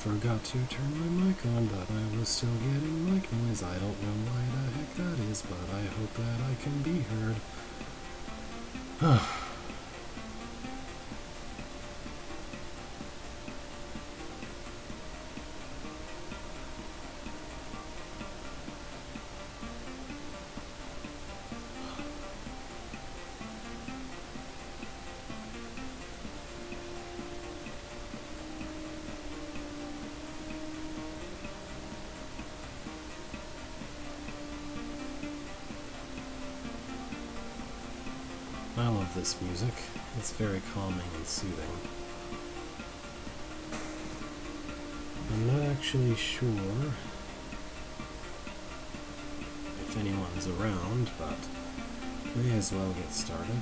forgot to turn my mic on, but I was still getting mic noise. I don't know why the heck that is, but I hope that I can be heard. I love this music. It's very calming and soothing. I'm not actually sure if anyone's around, but may as well get started.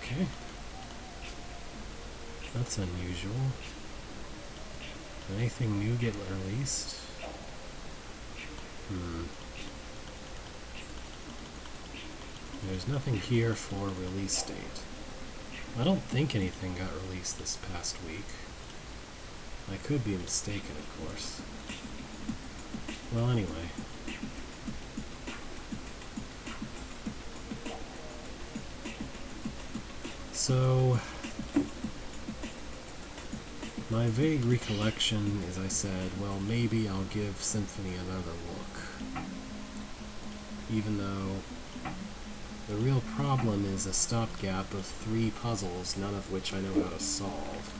Okay. That's unusual. Anything new get released? There's nothing here for release date. I don't think anything got released this past week. I could be mistaken, of course. Well, anyway. So, my vague recollection is I said, well, maybe I'll give Symphony another look. Even though the real problem is a stopgap of 3 puzzles, none of which I know how to solve,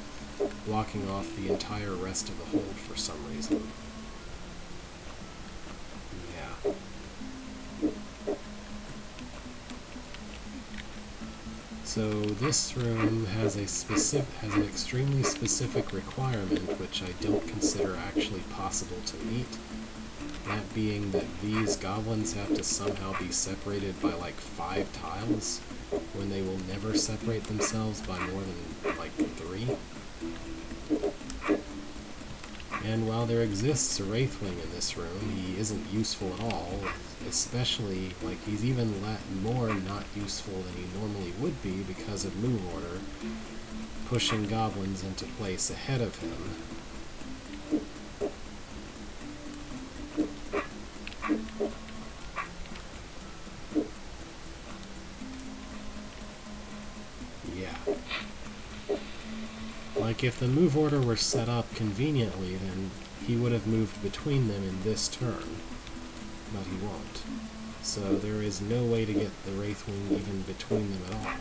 blocking off the entire rest of the hold for some reason. Yeah. So this room has an extremely specific requirement which I don't consider actually possible to meet. That being that these goblins have to somehow be separated by like 5 tiles, when they will never separate themselves by more than like 3. And while there exists a Wraithwing in this room, he isn't useful at all, especially, like, he's even more not useful than he normally would be because of move order, pushing goblins into place ahead of him. Like, if the move order were set up conveniently, then he would have moved between them in this turn, but he won't. So there is no way to get the Wraithwing even between them at all.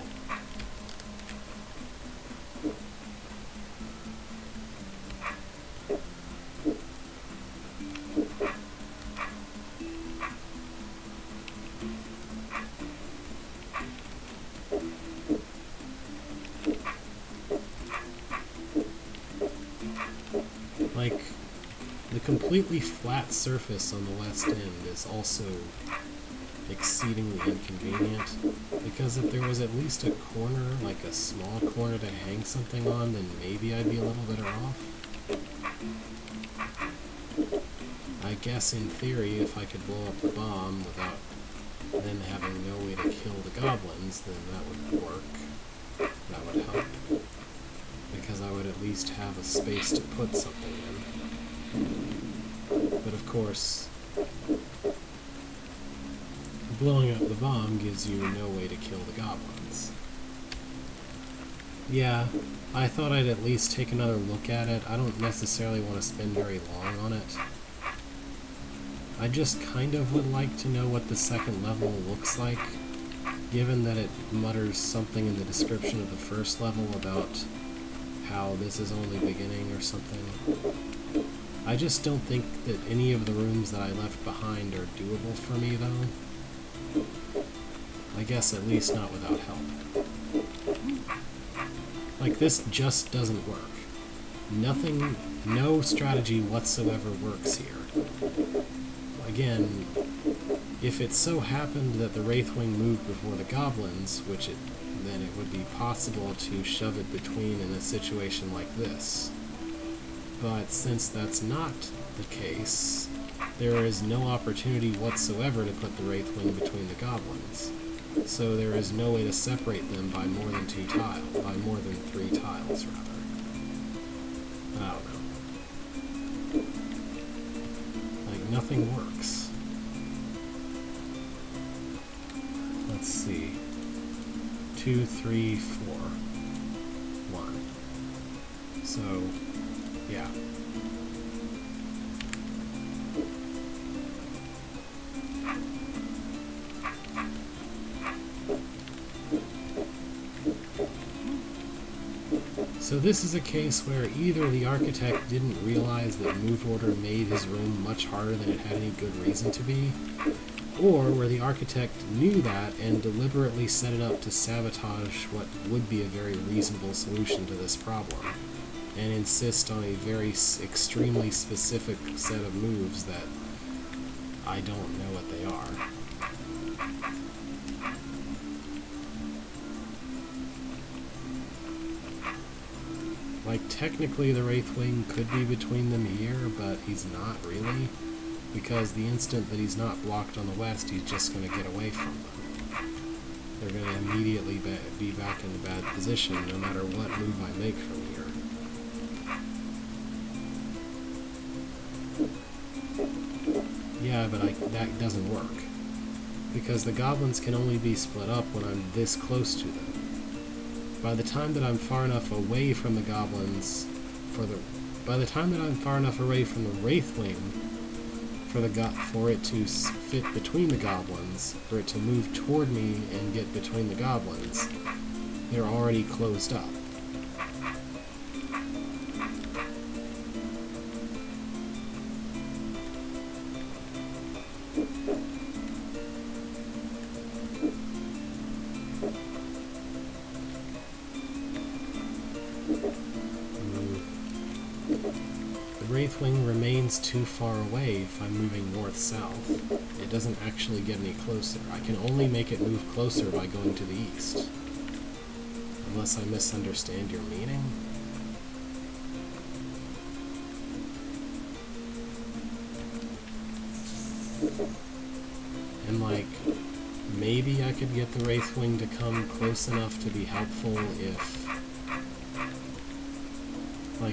Like, the completely flat surface on the west end is also exceedingly inconvenient, because if there was at least a corner, like a small corner to hang something on, then maybe I'd be a little better off. I guess in theory, if I could blow up the bomb without then having no way to kill the goblins, then that would work. That would help. Because I would at least have a space to put something in. But of course, blowing up the bomb gives you no way to kill the goblins. Yeah, I thought I'd at least take another look at it. I don't necessarily want to spend very long on it. I just kind of would like to know what the second level looks like, given that it mutters something in the description of the first level about how this is only beginning or something. I just don't think that any of the rooms that I left behind are doable for me, though. I guess at least not without help. Like, this just doesn't work. Nothing, no strategy whatsoever works here. Again, if it so happened that the Wraithwing moved before the goblins, then it would be possible to shove it between in a situation like this. But since that's not the case, there is no opportunity whatsoever to put the Wraithwing between the goblins. So there is no way to separate them by more than 2 tiles, by more than 3 tiles, rather. I don't know. Like, nothing works. Let's see. 2, 3, 4. 1. So, yeah. So this is a case where either the architect didn't realize that move order made his room much harder than it had any good reason to be, or where the architect knew that and deliberately set it up to sabotage what would be a very reasonable solution to this problem, and insist on a very extremely specific set of moves that I don't know what they are. Like, technically the Wraithwing could be between them here, but he's not really, because the instant that he's not blocked on the west, he's just going to get away from them. They're going to immediately be back in a bad position, no matter what move I make from here. Yeah, but that doesn't work, because the goblins can only be split up when I'm this close to them. By the time that I'm far enough away from the goblins, by the time that I'm far enough away from the Wraithwing for it to fit between the goblins, for it to move toward me and get between the goblins, they're already closed up. Wraithwing remains too far away if I'm moving north-south. It doesn't actually get any closer. I can only make it move closer by going to the east. Unless I misunderstand your meaning? And like, maybe I could get the Wraithwing to come close enough to be helpful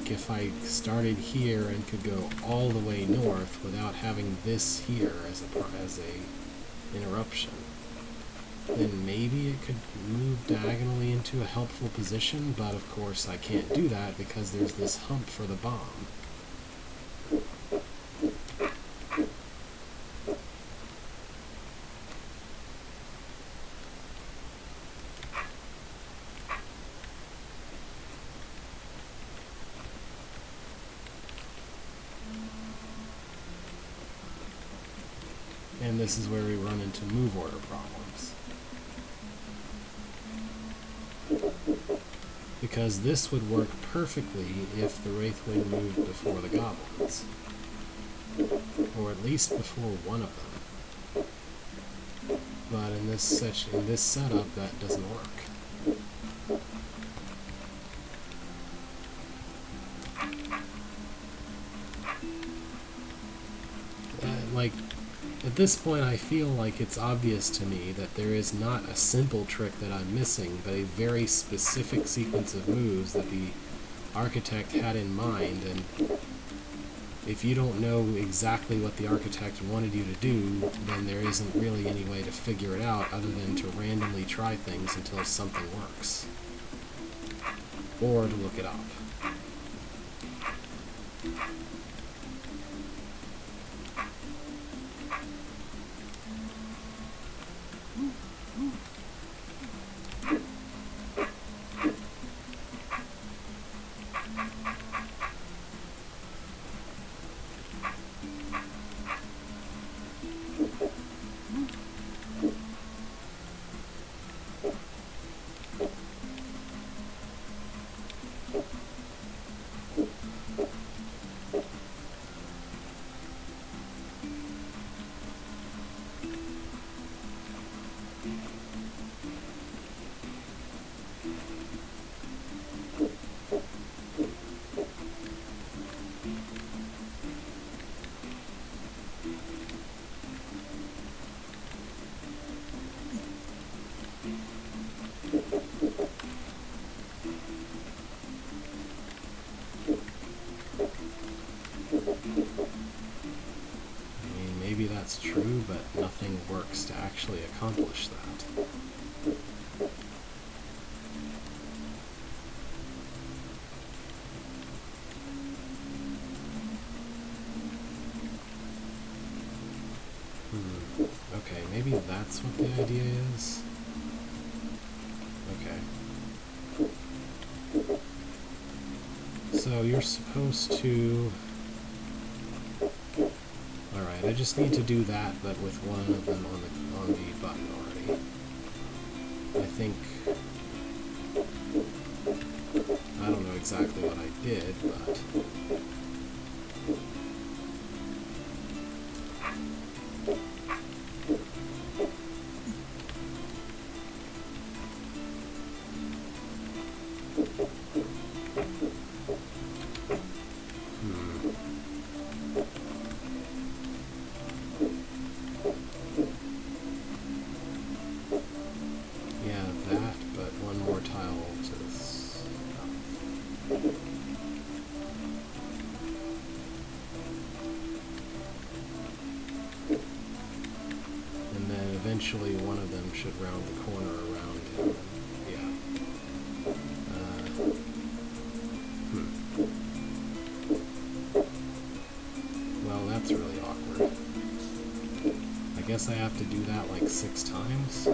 if I started here and could go all the way north without having this here as a interruption. Then maybe it could move diagonally into a helpful position, but of course I can't do that because there's this hump for the bomb. And this is where we run into move order problems. Because this would work perfectly if the Wraithwing moved before the goblins. Or at least before one of them. But in this setup, that doesn't work. At this point, I feel like it's obvious to me that there is not a simple trick that I'm missing, but a very specific sequence of moves that the architect had in mind, and if you don't know exactly what the architect wanted you to do, then there isn't really any way to figure it out other than to randomly try things until something works. Or to look it up. maybe that's true, but nothing works to actually accomplish that. Okay, maybe that's what the idea is. Okay. So you're supposed to... Alright, I just need to do that, but with one of them on the button already. I think... I don't know exactly what I did, but... Eventually one of them should round the corner around him. Yeah. Well, that's really awkward. I guess I have to do that like 6 times?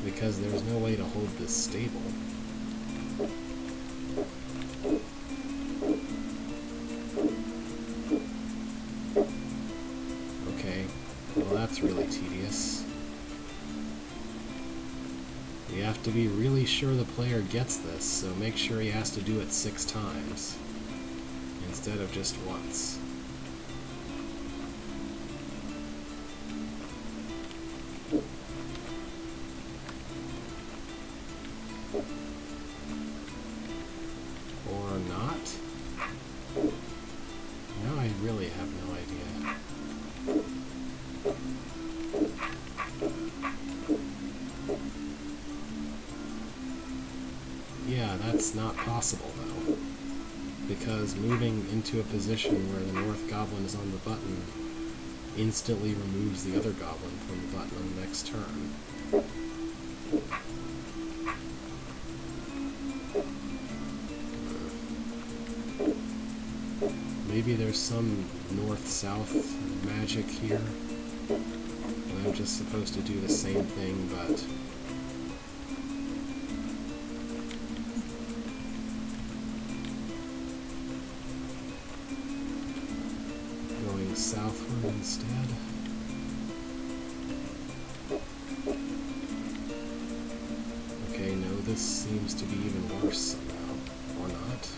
Because there's no way to hold this stable. That's really tedious. You have to be really sure the player gets this, so make sure he has to do it 6 times instead of just once. Or not? Now I really have no idea. Yeah, that's not possible, though, because moving into a position where the North Goblin is on the button instantly removes the other Goblin from the button on the next turn. Maybe there's some north-south magic here, and I'm just supposed to do the same thing, but... southward instead. Okay, no, this seems to be even worse somehow. Or not.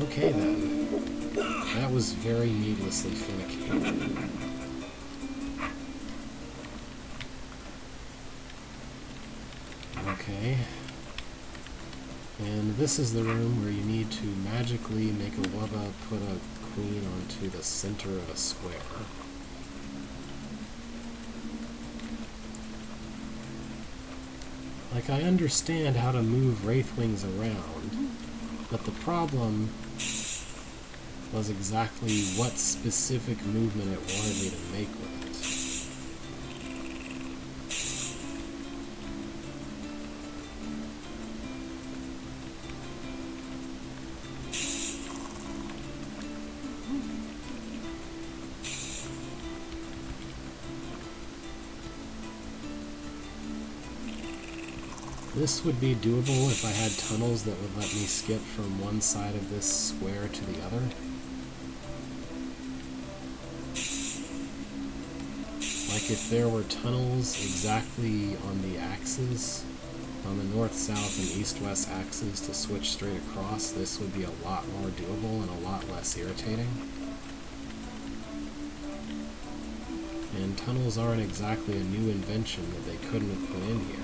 Okay then. That was very needlessly finicky. Okay. And this is the room where you need to magically make a Wubba put a queen onto the center of a square. Like, I understand how to move Wraithwings around, but the problem was exactly what specific movement it wanted me to make with it. This would be doable if I had tunnels that would let me skip from one side of this square to the other. Like if there were tunnels exactly on the axes, on the north, south, and east, west axes to switch straight across, this would be a lot more doable and a lot less irritating. And tunnels aren't exactly a new invention that they couldn't have put in here.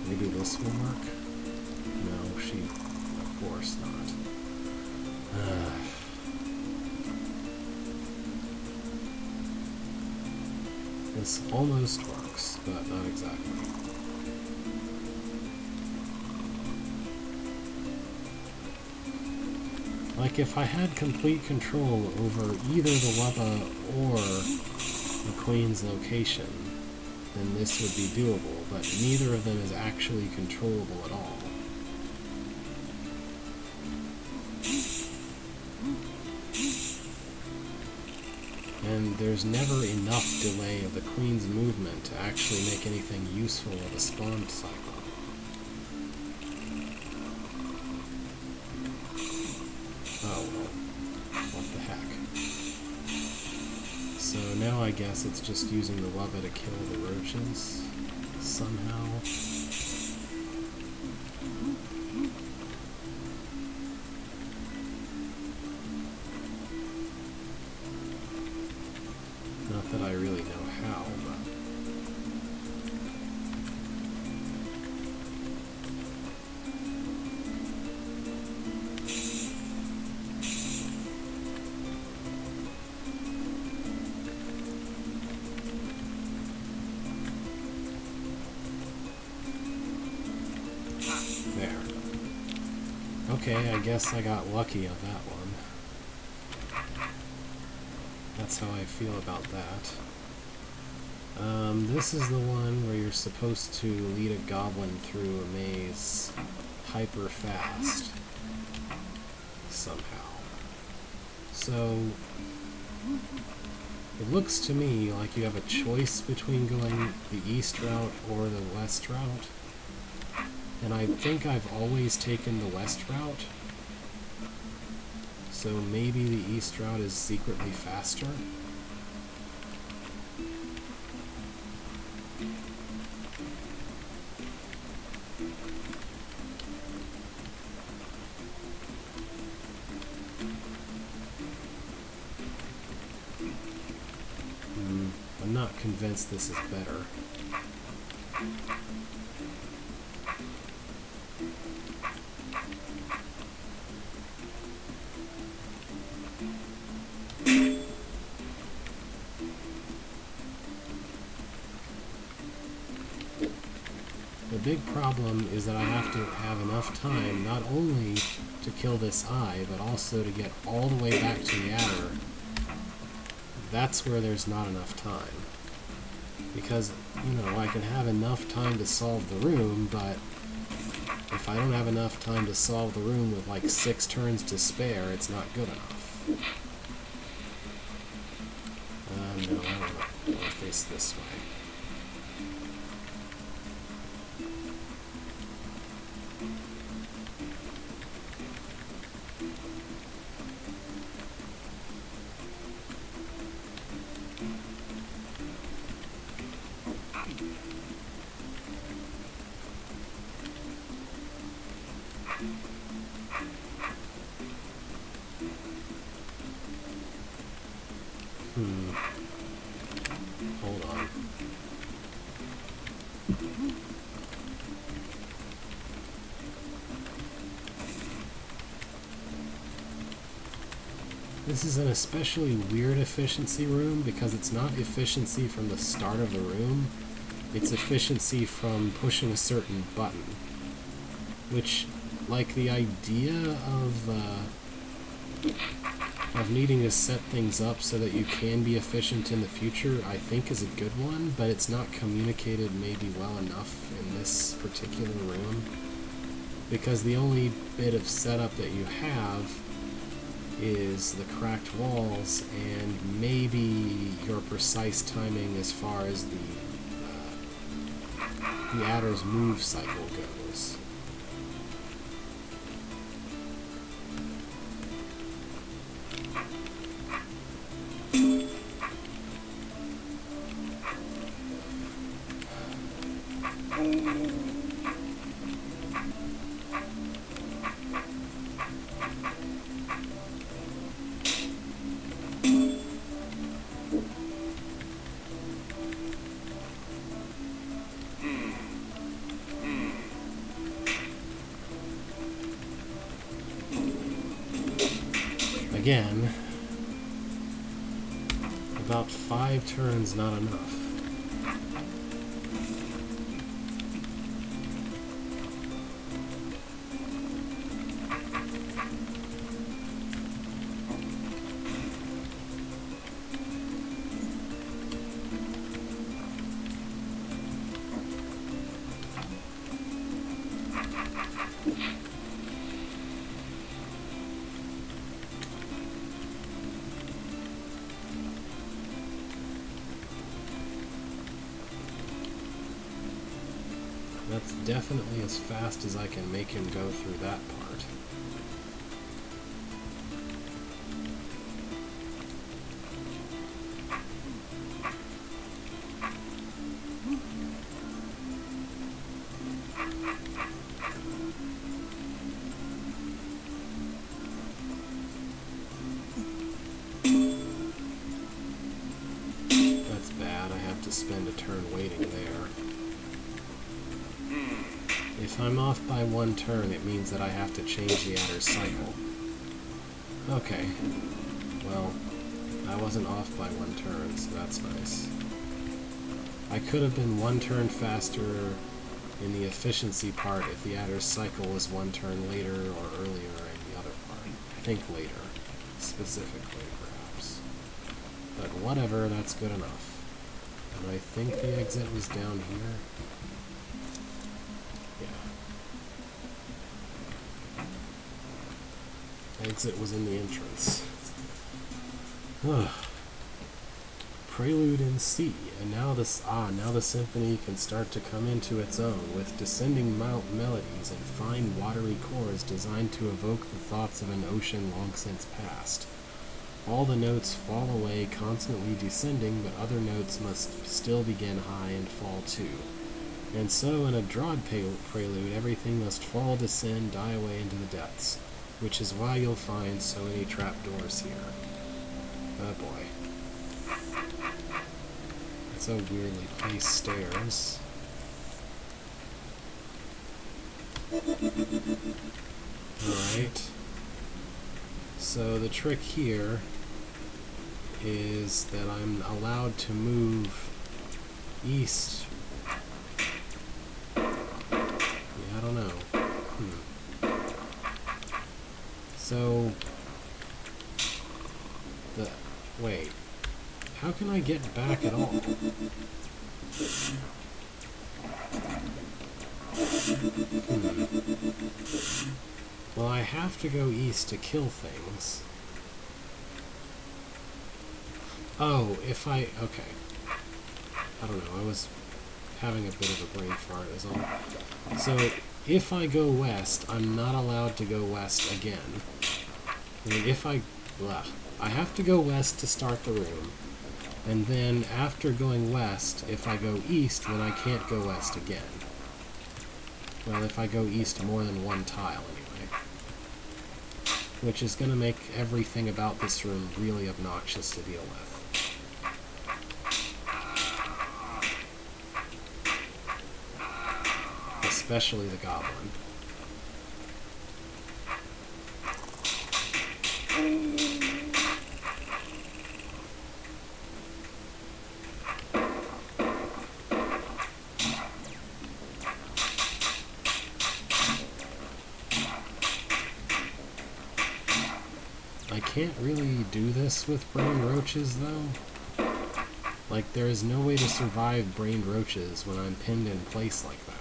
Maybe this will work? No, of course not. This almost works, but not exactly. Like, if I had complete control over either the Lubba or the Queen's location, then this would be doable, but neither of them is actually controllable at all. And there's never enough delay of the Queen's movement to actually make anything useful of a spawn cycle. Oh, well, what the heck. So now I guess it's just using the Lubba to kill the roaches, somehow. Not that I really know how, but... There. Okay, I guess I got lucky on that one. That's how I feel about that. This is the one where you're supposed to lead a goblin through a maze hyper fast. Somehow. So, it looks to me like you have a choice between going the east route or the west route. And I think I've always taken the west route. So maybe the east route is secretly faster? I'm not convinced this is better. The big problem is that I have to have enough time not only to kill this eye, but also to get all the way back to the adder. That's where there's not enough time. Because, you know, I can have enough time to solve the room, but if I don't have enough time to solve the room with like 6 turns to spare, it's not good enough. No, I want to face this way. Hold on. This is an especially weird efficiency room because it's not efficiency from the start of the room, it's efficiency from pushing a certain button. Which, like, the idea of needing to set things up so that you can be efficient in the future, I think is a good one, but it's not communicated maybe well enough in this particular room. Because the only bit of setup that you have is the cracked walls and maybe your precise timing as far as the adder's move cycle goes. Again, about 5 turns not enough. That's definitely as fast as I can make him go through that part. That's bad. I have to spend a turn waiting there. If I'm off by one turn, it means that I have to change the adder's cycle. Okay. Well, I wasn't off by one turn, so that's nice. I could have been one turn faster in the efficiency part if the adder's cycle was one turn later or earlier in the other part. I think later, specifically, perhaps. But whatever, that's good enough. And I think the exit was down here. Exit was in the entrance. Ugh. Prelude in C, and now the symphony can start to come into its own with descending melodies and fine watery chords designed to evoke the thoughts of an ocean long since past. All the notes fall away, constantly descending, but other notes must still begin high and fall too. And so in a Drod prelude, everything must fall, descend, die away into the depths. Which is why you'll find so many trapdoors here. Oh boy. That's a weirdly placed stairs. Alright. So the trick here is that I'm allowed to move east. Yeah, I don't know. So, wait, how can I get back at all? Well, I have to go east to kill things. Oh, okay. I don't know, I was having a bit of a brain fart is all. So, if I go west, I'm not allowed to go west again. I mean, I have to go west to start the room, and then after going west, if I go east, then I can't go west again. Well, if I go east more than one tile, anyway. Which is going to make everything about this room really obnoxious to deal with. Especially the goblin. I can't really do this with brain roaches, though. Like, there is no way to survive brain roaches when I'm pinned in place like that.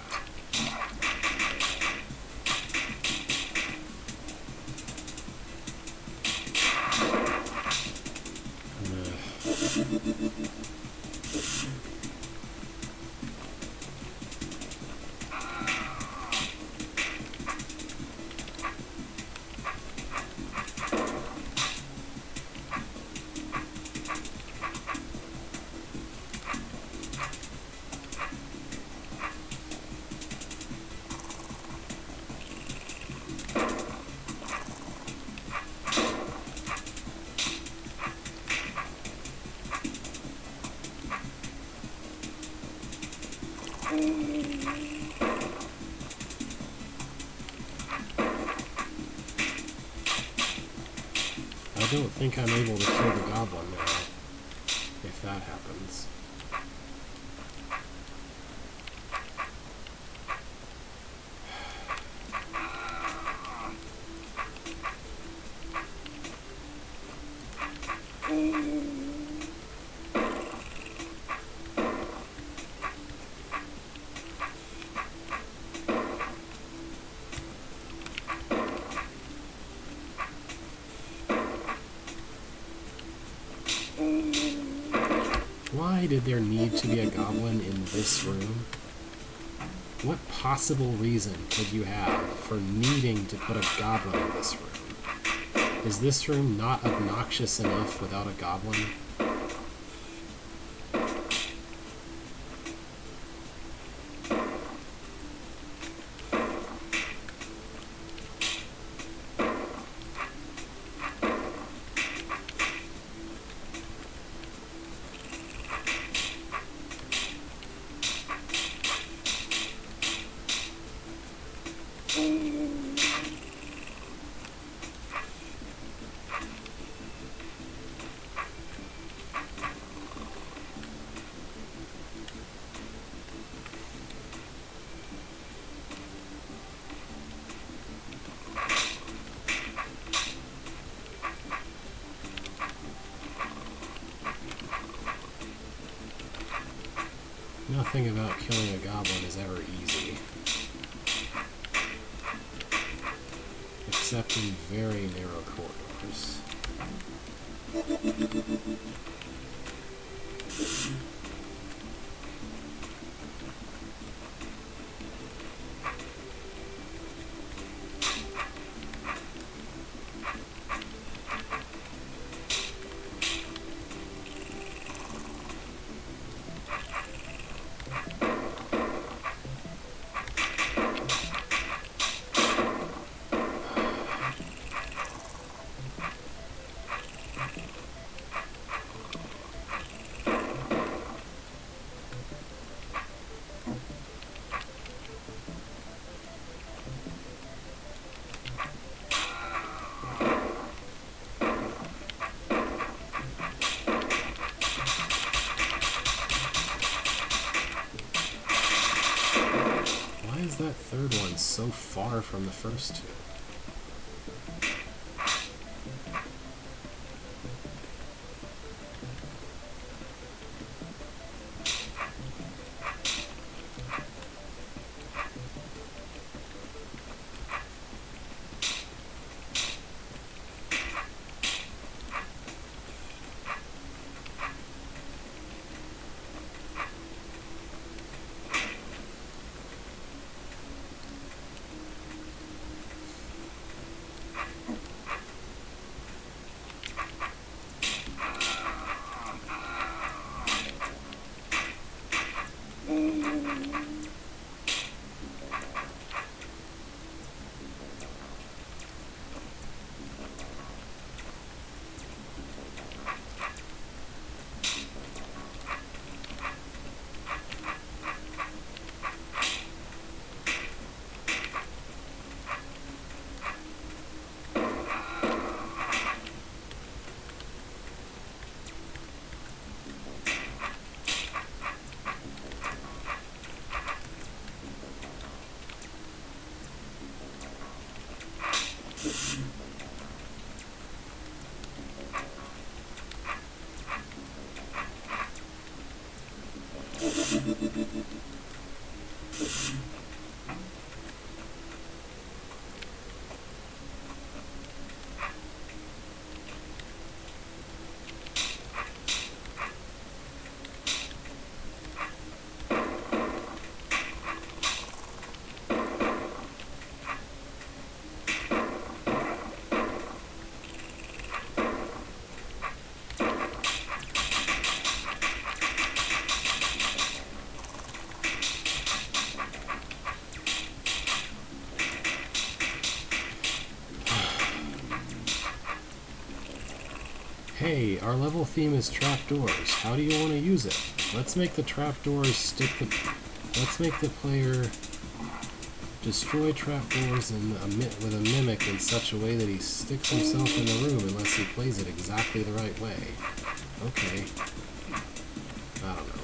I don't think I'm able to kill the goblin now, if that happens. Why did there need to be a goblin in this room? What possible reason could you have for needing to put a goblin in this room? Is this room not obnoxious enough without a goblin? Nothing about killing a goblin is ever easy. Except in very narrow corridors. Why is that third one so far from the first two? Hey, our level theme is trapdoors. How do you want to use it? Let's make the trapdoors stick the... Let's make the player destroy trapdoors with a mimic in such a way that he sticks himself in the room unless he plays it exactly the right way. Okay. I don't know.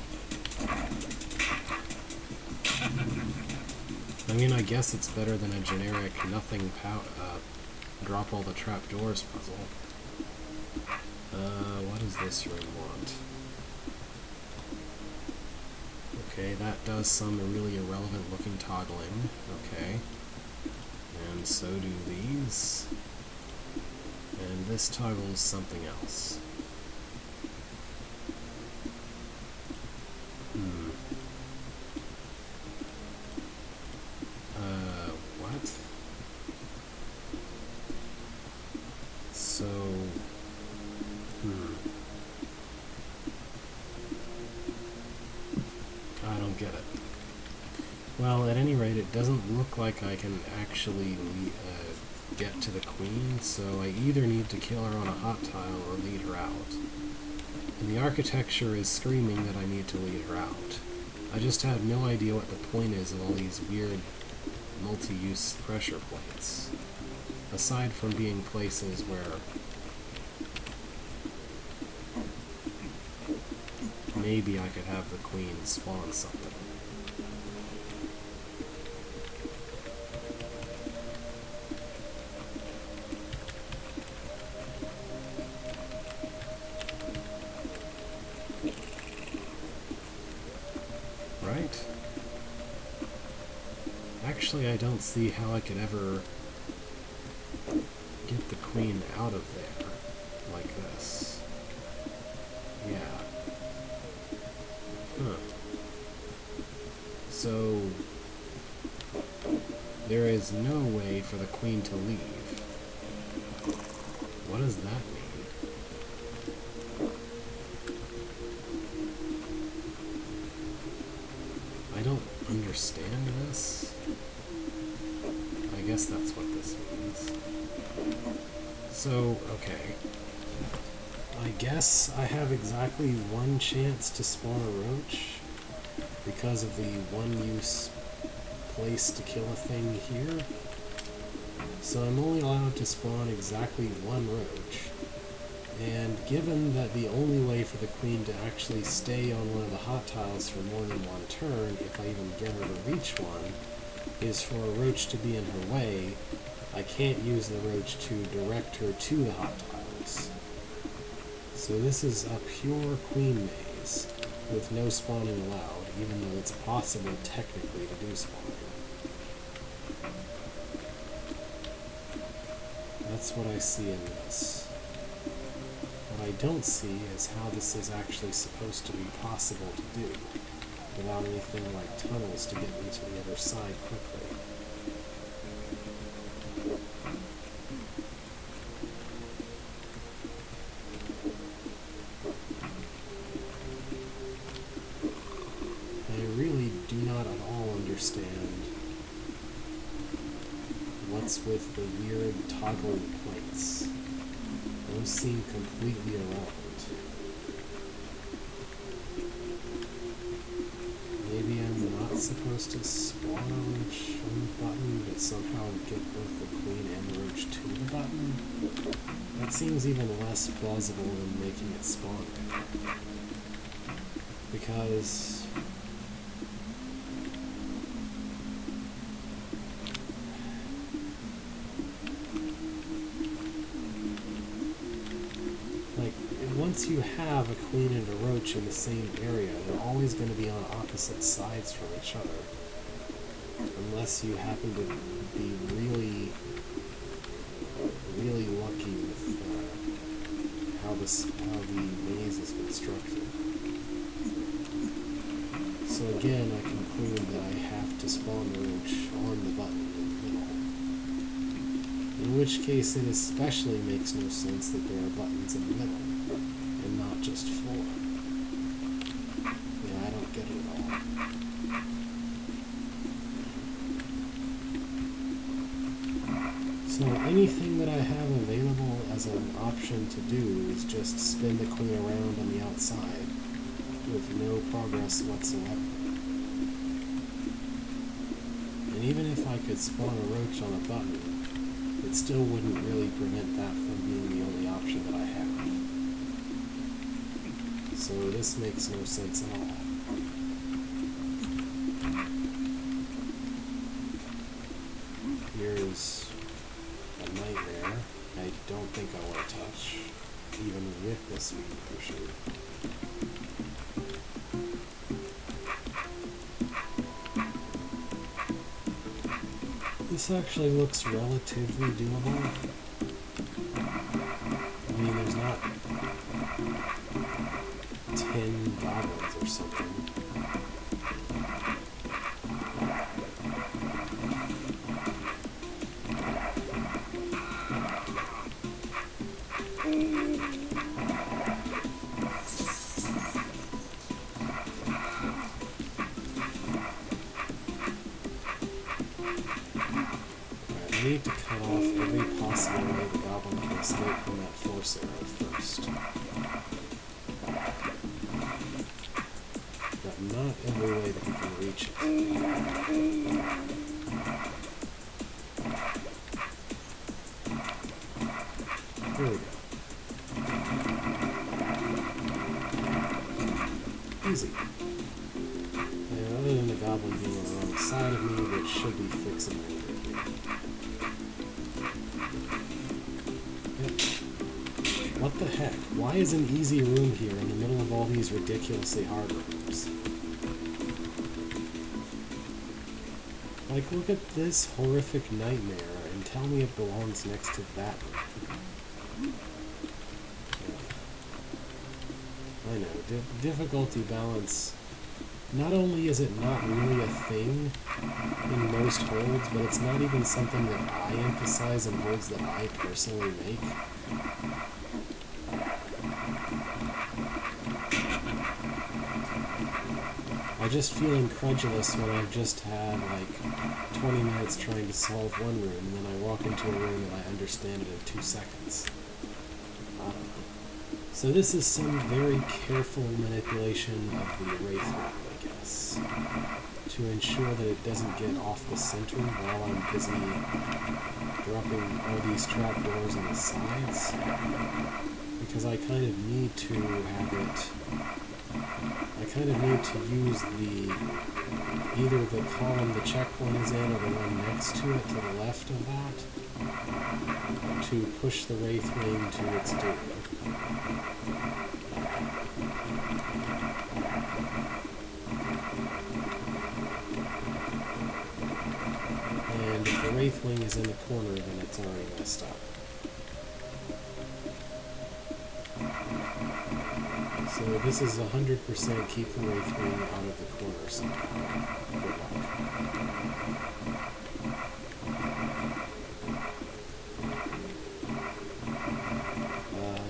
I mean, I guess it's better than a generic nothing drop all the trapdoors puzzle. What does this room want? Okay, that does some really irrelevant looking toggling. Okay. And so do these. And this toggles something else. So, I don't get it. Well, at any rate, it doesn't look like I can actually get to the queen, so I either need to kill her on a hot tile or lead her out. And the architecture is screaming that I need to lead her out. I just have no idea what the point is of all these weird multi-use pressure plates, aside from being places where maybe I could have the queen spawn something. Right? Actually, I don't see how I could ever get the queen out of there like this. Yeah. Huh. So, there is no way for the queen to leave. What does that mean? I don't understand this. I guess that's what this means. So, okay. I guess I have exactly one chance to spawn a roach because of the one-use place to kill a thing here. So I'm only allowed to spawn exactly one roach. And given that the only way for the queen to actually stay on one of the hot tiles for more than one turn, if I even get her to reach one, is for a roach to be in her way, I can't use the roach to direct her to the hot tiles. So this is a pure queen maze, with no spawning allowed, even though it's possible technically to do spawning. That's what I see in this. What I don't see is how this is actually supposed to be possible to do, without anything like tunnels to get me to the other side quickly. I really do not at all understand what's with the weird toggling plates. Those seem completely irrelevant. Maybe I'm not supposed to spawn a roach on the button, but somehow get both the queen and the roach to the button? That seems even less plausible than making it spawn. Because once you have a queen and a roach in the same area, they're always going to be on opposite sides from each other. Unless you happen to be really, really lucky with how the maze is constructed. So again, I conclude that I have to spawn the roach on the button in the middle. In which case, it especially makes no sense that there are buttons in the middle. And not just 4. Yeah, I don't get it at all. So anything that I have available as an option to do is just spin the queen around on the outside with no progress whatsoever. And even if I could spawn a roach on a button, it still wouldn't really prevent that from being the only option that I have. So this makes no sense at all. Here's a nightmare I don't think I want to touch, even with this speed potion. This actually looks relatively doable. I mean, there's not 10 goblins or something. I need to cut off every possible way the goblin can escape from that force arrow first. But not every way that he can reach it. Here we go. Easy. And other than the goblin being on the wrong side of me, which should be fixable over here. Yep. What the heck? Why is an easy room here in the middle of all these ridiculously hard rooms? Like, look at this horrific nightmare and tell me it belongs next to that room. I know, difficulty balance. Not only is it not really a thing in most holds, but it's not even something that I emphasize in holds that I personally make. I just feel incredulous when I've just had like 20 minutes trying to solve one room, and then I walk into a room and I understand it in 2 seconds. I don't know. So this is some very careful manipulation of the wraith room, I guess, to ensure that it doesn't get off the center while I'm busy dropping all these trapdoors on the sides, because I kind of need to have it. I kind of need to use either the column the checkpoint is in or the one next to it to the left of that to push the wraith wing to its doom. And if the wraith wing is in the corner, then it's already messed up. So this is 100% keep the wraith wing out of the corner somehow. Good luck.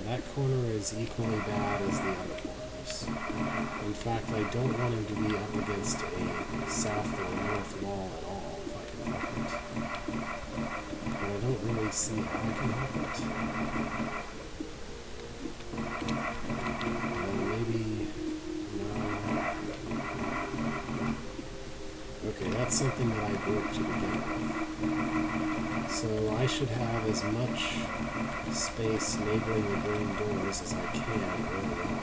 That corner is equally bad as the other corners. In fact, I don't want him to be up against a south or north wall at all, if I can help it. But I don't really see how I can help it. Maybe... no. Okay, that's something that I broke to begin with. So I should have as much space neighboring the green doors as I can early on.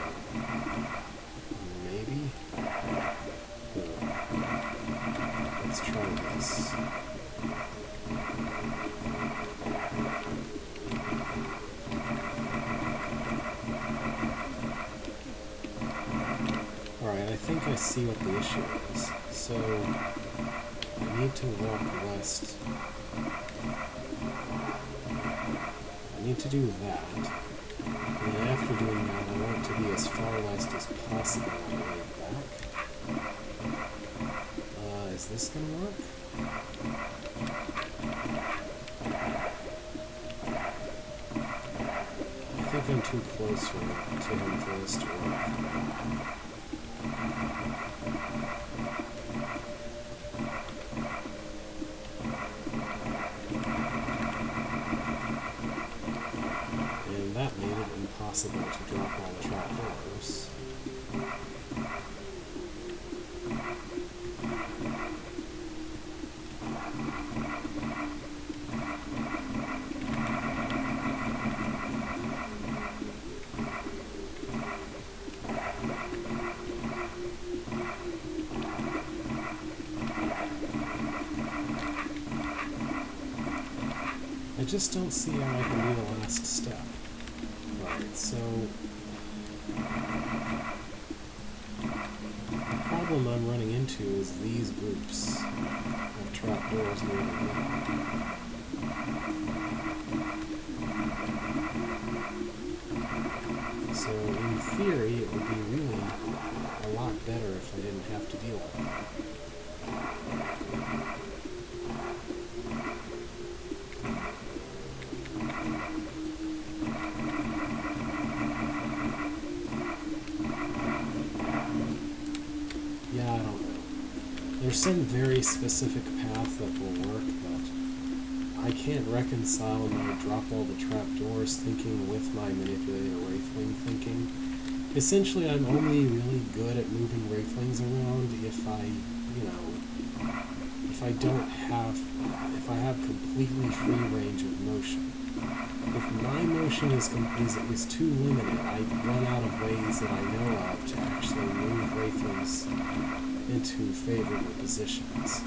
Maybe? Let's try this. Alright, I think I see what the issue is. So, I need to walk west. I need to do that. And then after doing that, I want to be as far west as possible on the way back. Is this going to work? I think I'm too close to him for this to work. And that made it impossible to drop all the trapdoors. I just don't see how I can do the last step. Right, so the problem I'm running into is these groups of trapdoors near the middle. So in theory, it would be really a lot better if I didn't have to deal with it. Yeah, I don't know. There's some very specific path that will work, but I can't reconcile my drop all the trapdoors thinking with my manipulate a wraithling thinking. Essentially, I'm only really good at moving wraithlings around if I, you know, if I have completely free range of motion. If my motion is too limited, I run out of ways that I know of to actually move wraithlings into favorable positions.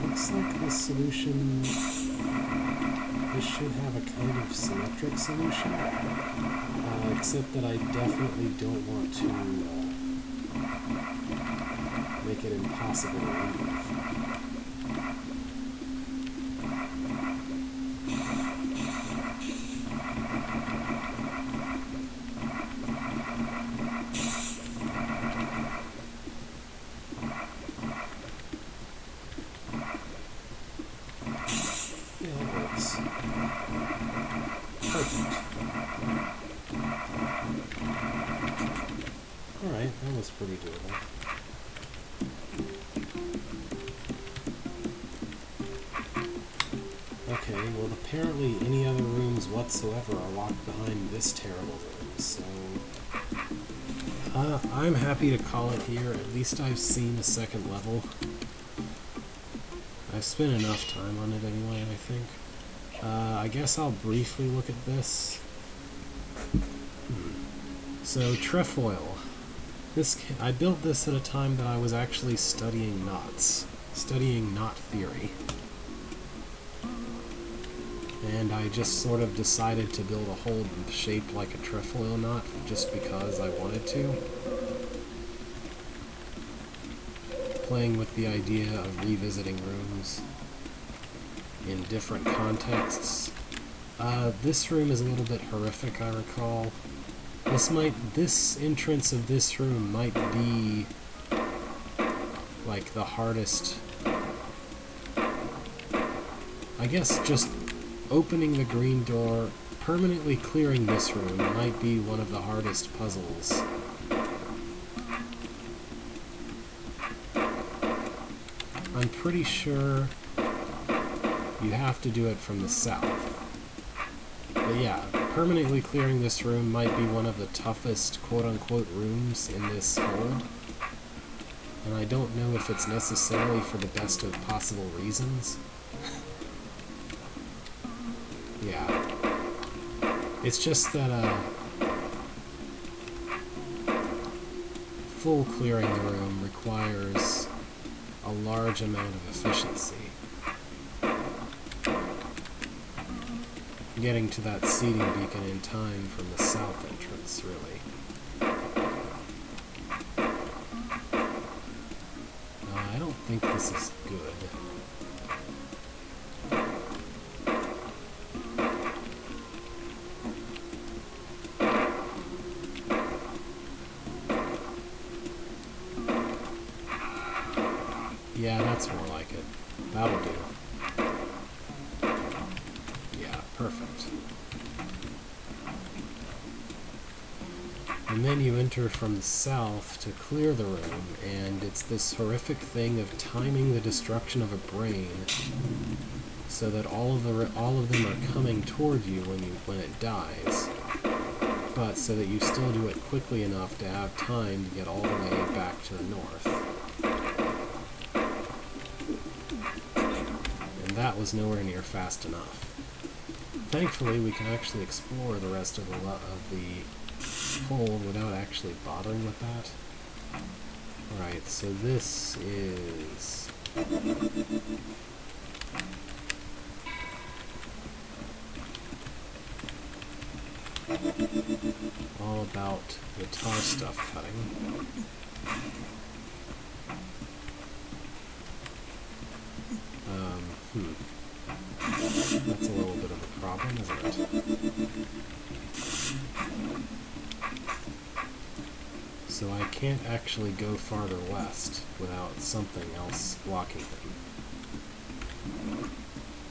Looks like this solution, this should have a kind of symmetric solution, except that I definitely don't want to make it impossible to leave. Alright, that was pretty doable. Okay, well apparently any other rooms whatsoever are locked behind this terrible room, so... I'm happy to call it here. At least I've seen a second level. I've spent enough time on it anyway, I think. I guess I'll briefly look at this. So, trefoil. I built this at a time that I was actually studying knots. Studying knot theory. And I just sort of decided to build a hole shaped like a trefoil knot just because I wanted to. Playing with the idea of revisiting rooms in different contexts. This room is a little bit horrific, I recall. This entrance of this room might be like the hardest. I guess just opening the green door, permanently clearing this room might be one of the hardest puzzles. I'm pretty sure you have to do it from the south. But yeah, permanently clearing this room might be one of the toughest quote-unquote rooms in this hold. And I don't know if it's necessarily for the best of possible reasons. Yeah. It's just that, full clearing the room requires a large amount of efficiency. Getting to that seeding beacon in time from the south entrance, really. I don't think this is good. Yeah, that's more like it. That'll do. Yeah, perfect. And then you enter from the south to clear the room, and it's this horrific thing of timing the destruction of a brain so that all of them are coming toward you when it dies, but so that you still do it quickly enough to have time to get all the way back to the north. And that was nowhere near fast enough. Thankfully, we can actually explore the rest of the hole without actually bothering with that. Alright, so this is... all about the tar stuff cutting. That's a little bit of a problem, isn't it? So I can't actually go farther west without something else blocking him.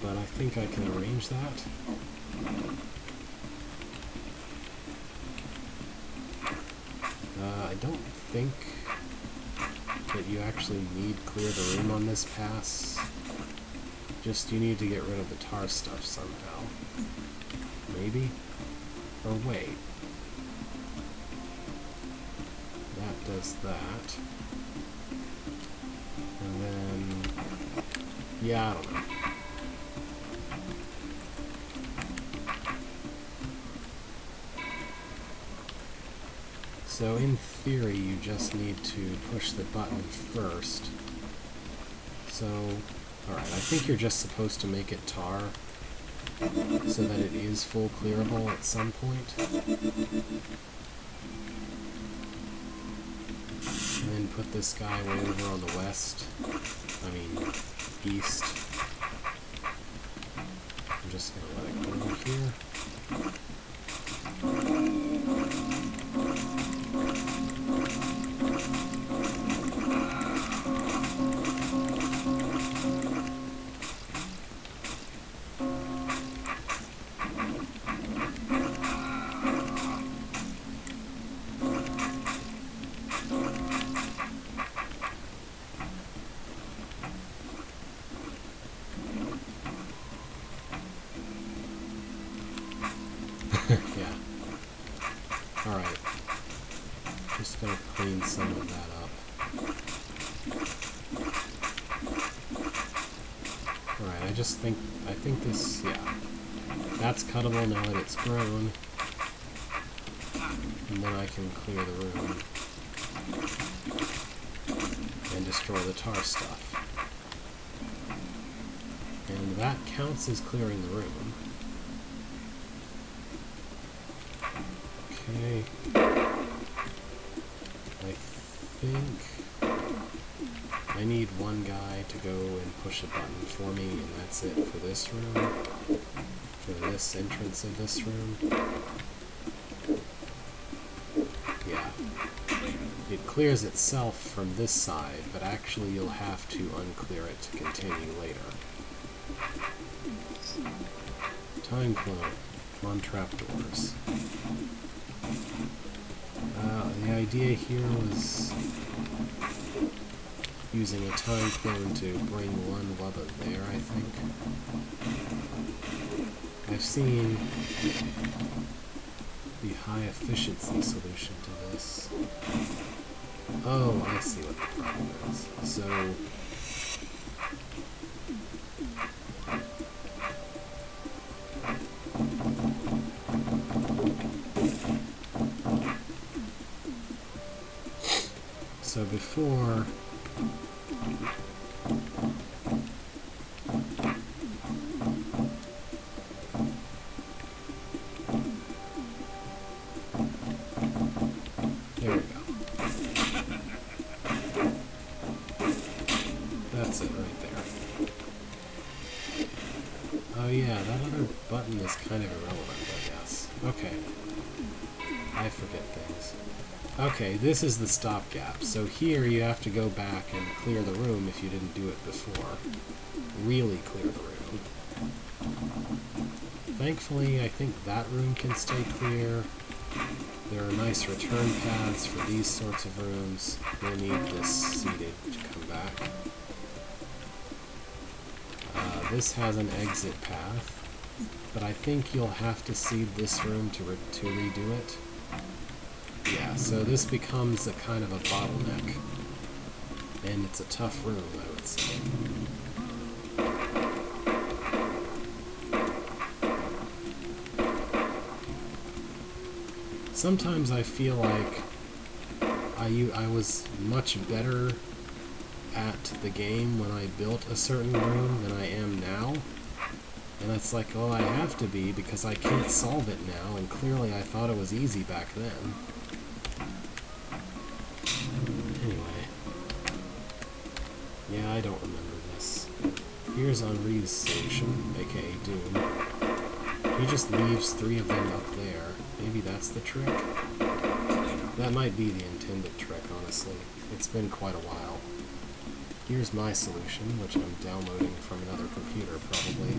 But I think I can arrange that. I don't think... that you actually need clear the room on this pass. Just you need to get rid of the tar stuff somehow. Maybe? Or wait. That does that. And then... yeah, I don't know. So in theory, you just need to push the button first. So, alright, I think you're just supposed to make it tar so that it is full clearable at some point. And then put this guy way over on the west. I mean, east. I'm just gonna let it go here. Yeah. Alright. Just gonna clean some of that up. Alright, I think this, yeah. That's cuttable now that it's grown. And then I can clear the room. And destroy the tar stuff. And that counts as clearing the room. Okay. I think I need one guy to go and push a button for me, and that's it for this room. For this entrance of this room. Yeah. It clears itself from this side, but actually you'll have to unclear it to continue later. Time clone on trapdoors. The idea here was using a time clone to bring one Wubba there, I think. I've seen the high efficiency solution to this. Oh, I see what the problem is. So... so before... there we go. That's it right there. Oh yeah, that other button is kind of irrelevant, I guess. Okay. I forget things. Okay, this is the stopgap. So here you have to go back and clear the room if you didn't do it before. Really clear the room. Thankfully, I think that room can stay clear. There are nice return paths for these sorts of rooms. We'll need this seated to come back. This has an exit path, but I think you'll have to seed this room to redo it. Yeah, so this becomes a kind of a bottleneck, and it's a tough room, I would say. Sometimes I feel like I was much better at the game when I built a certain room than I am now. And it's like, well, I have to be because I can't solve it now, and clearly I thought it was easy back then. Anyway. Yeah, I don't remember this. Here's Henri's solution, aka Doom. He just leaves 3 of them up there. Maybe that's the trick? That might be the intended trick, honestly. It's been quite a while. Here's my solution, which I'm downloading from another computer, probably.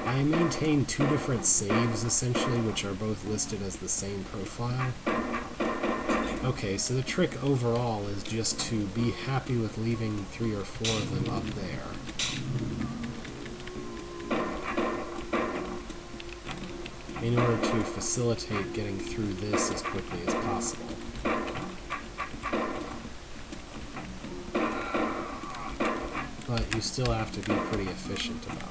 I maintain 2 different saves, essentially, which are both listed as the same profile. Okay, so the trick overall is just to be happy with leaving 3 or 4 of them up there. In order to facilitate getting through this as quickly as possible. But you still have to be pretty efficient about it.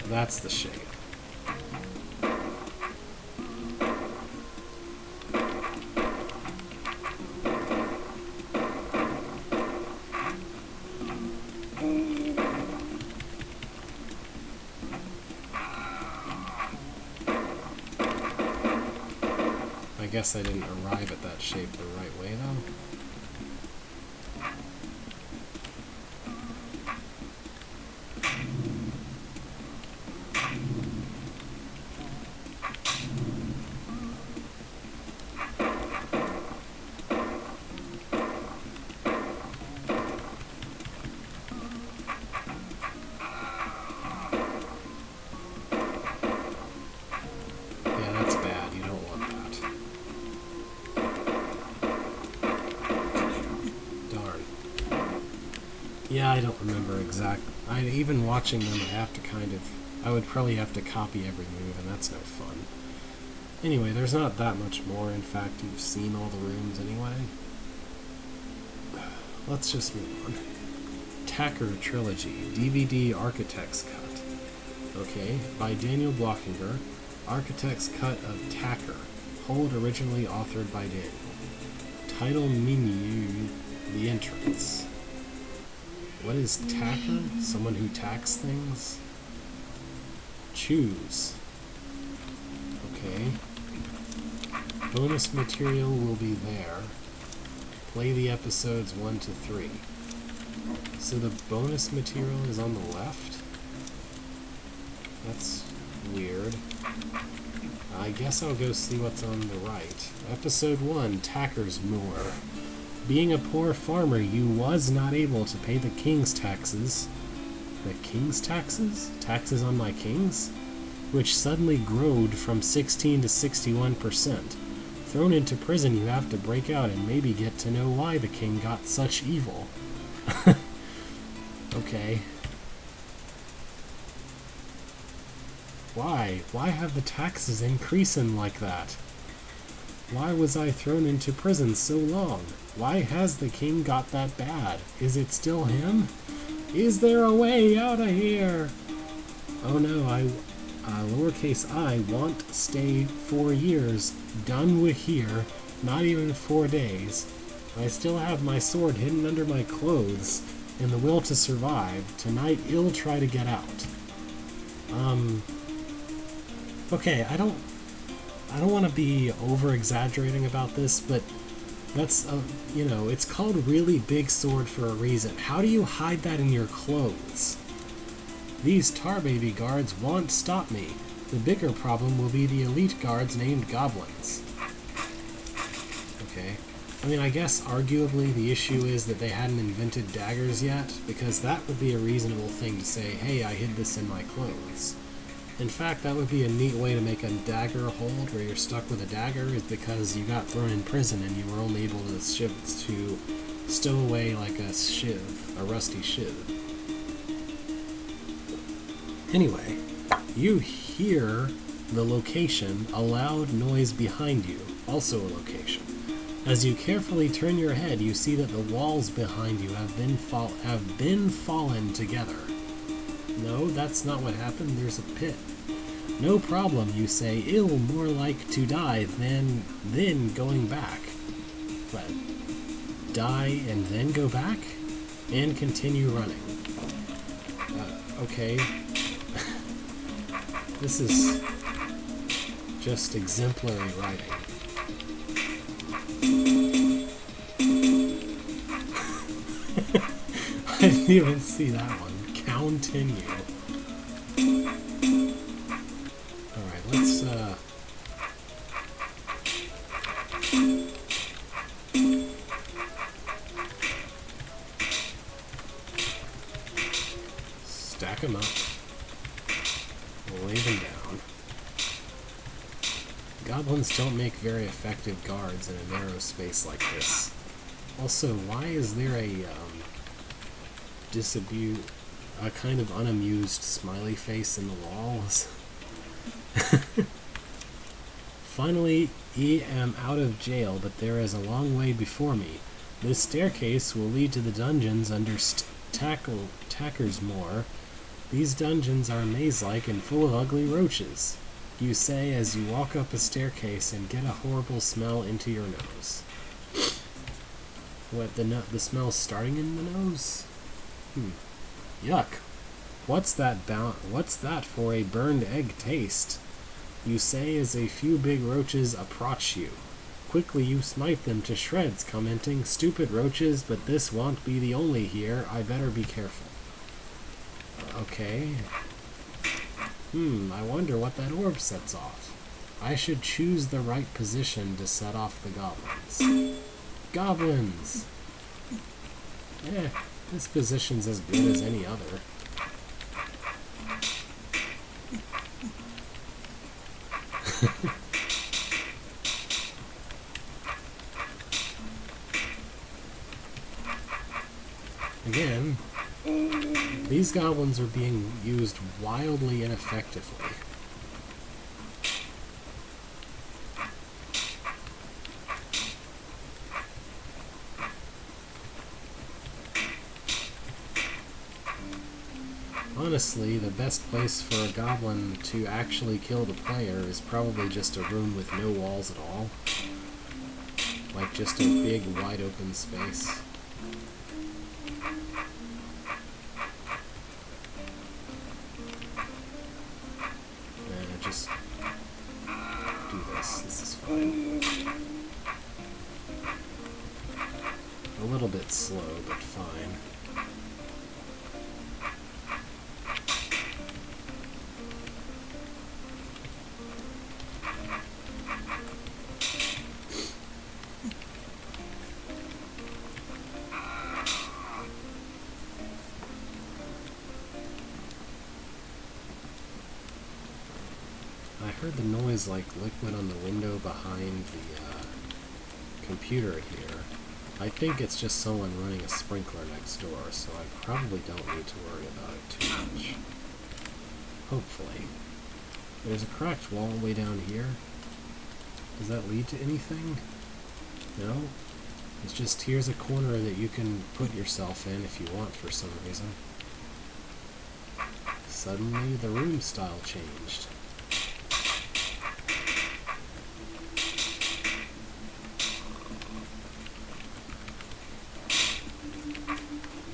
That's the shape. I guess I didn't arrive at that shape the right way, though. Yeah, that's bad. You don't want that. Darn. Yeah, I don't remember exactly. Even watching them, I would probably have to copy every move, and that's no fun. Anyway, there's not that much more. In fact, you've seen all the rooms anyway. Let's just move on. Tacker Trilogy, DVD Architect's Cut. Okay, by Daniel Blockinger. Architect's Cut of Tacker. Hold originally authored by Daniel. Title menu, the entrance. What is tacker? Someone who tacks things? Choose. Okay. Bonus material will be there. Play the episodes 1 to 3. So the bonus material is on the left? That's weird. I guess I'll go see what's on the right. Episode 1, Tacker's Moor. Being a poor farmer, you was not able to pay the king's taxes. The king's taxes? Taxes on my kings? Which suddenly growed from 16 to 61%. Thrown into prison, you have to break out and maybe get to know why the king got such evil. Okay. Why? Why have the taxes increasing like that? Why was I thrown into prison so long? Why has the king got that bad? Is it still him? Is there a way out of here? Oh no, lowercase I want stay 4 years, done with here, not even 4 days. I still have my sword hidden under my clothes, and the will to survive. Tonight I'll try to get out. Okay, I don't want to be over-exaggerating about this, but that's, it's called Really Big Sword for a reason. How do you hide that in your clothes? These Tar Baby guards won't stop me. The bigger problem will be the elite guards named goblins. Okay. I mean, I guess arguably the issue is that they hadn't invented daggers yet, because that would be a reasonable thing to say, hey, I hid this in my clothes. In fact, that would be a neat way to make a dagger hold where you're stuck with a dagger, is because you got thrown in prison and you were only able to stow away like a shiv, a rusty shiv. Anyway, you hear the location, a loud noise behind you, also a location. As you carefully turn your head, you see that the walls behind you have been fallen together. No, that's not what happened. There's a pit. No problem, you say. Ill more like to die than going back. But die and then go back? And continue running. Okay. This is just exemplary writing. I didn't even see that one. Continue. Alright, let's, him up. Lay them down. Goblins don't make very effective guards in a narrow space like this. Also, why is there a kind of unamused smiley face in the walls? Finally, I am out of jail, but there is a long way before me. This staircase will lead to the dungeons under Tacker's Moor. These dungeons are maze-like and full of ugly roaches, you say as you walk up a staircase and get a horrible smell into your nose. What, the smell's starting in the nose? Yuck. What's that for a burned egg taste? You say as a few big roaches approach you. Quickly you smite them to shreds, commenting, "Stupid roaches, but this won't be the only here. I better be careful." Okay. I wonder what that orb sets off. I should choose the right position to set off the goblins. Goblins! This position's as good as any other. Again, these goblins are being used wildly ineffectively. Honestly, the best place for a goblin to actually kill the player is probably just a room with no walls at all. Like just a big, wide open space. Just do this. This is fine. A little bit slow, but fine. I heard the noise like liquid on the window behind the computer here. I think it's just someone running a sprinkler next door, so I probably don't need to worry about it too much. Hopefully. There's a cracked wall way down here. Does that lead to anything? No? It's just here's a corner that you can put yourself in if you want for some reason. Suddenly the room style changed.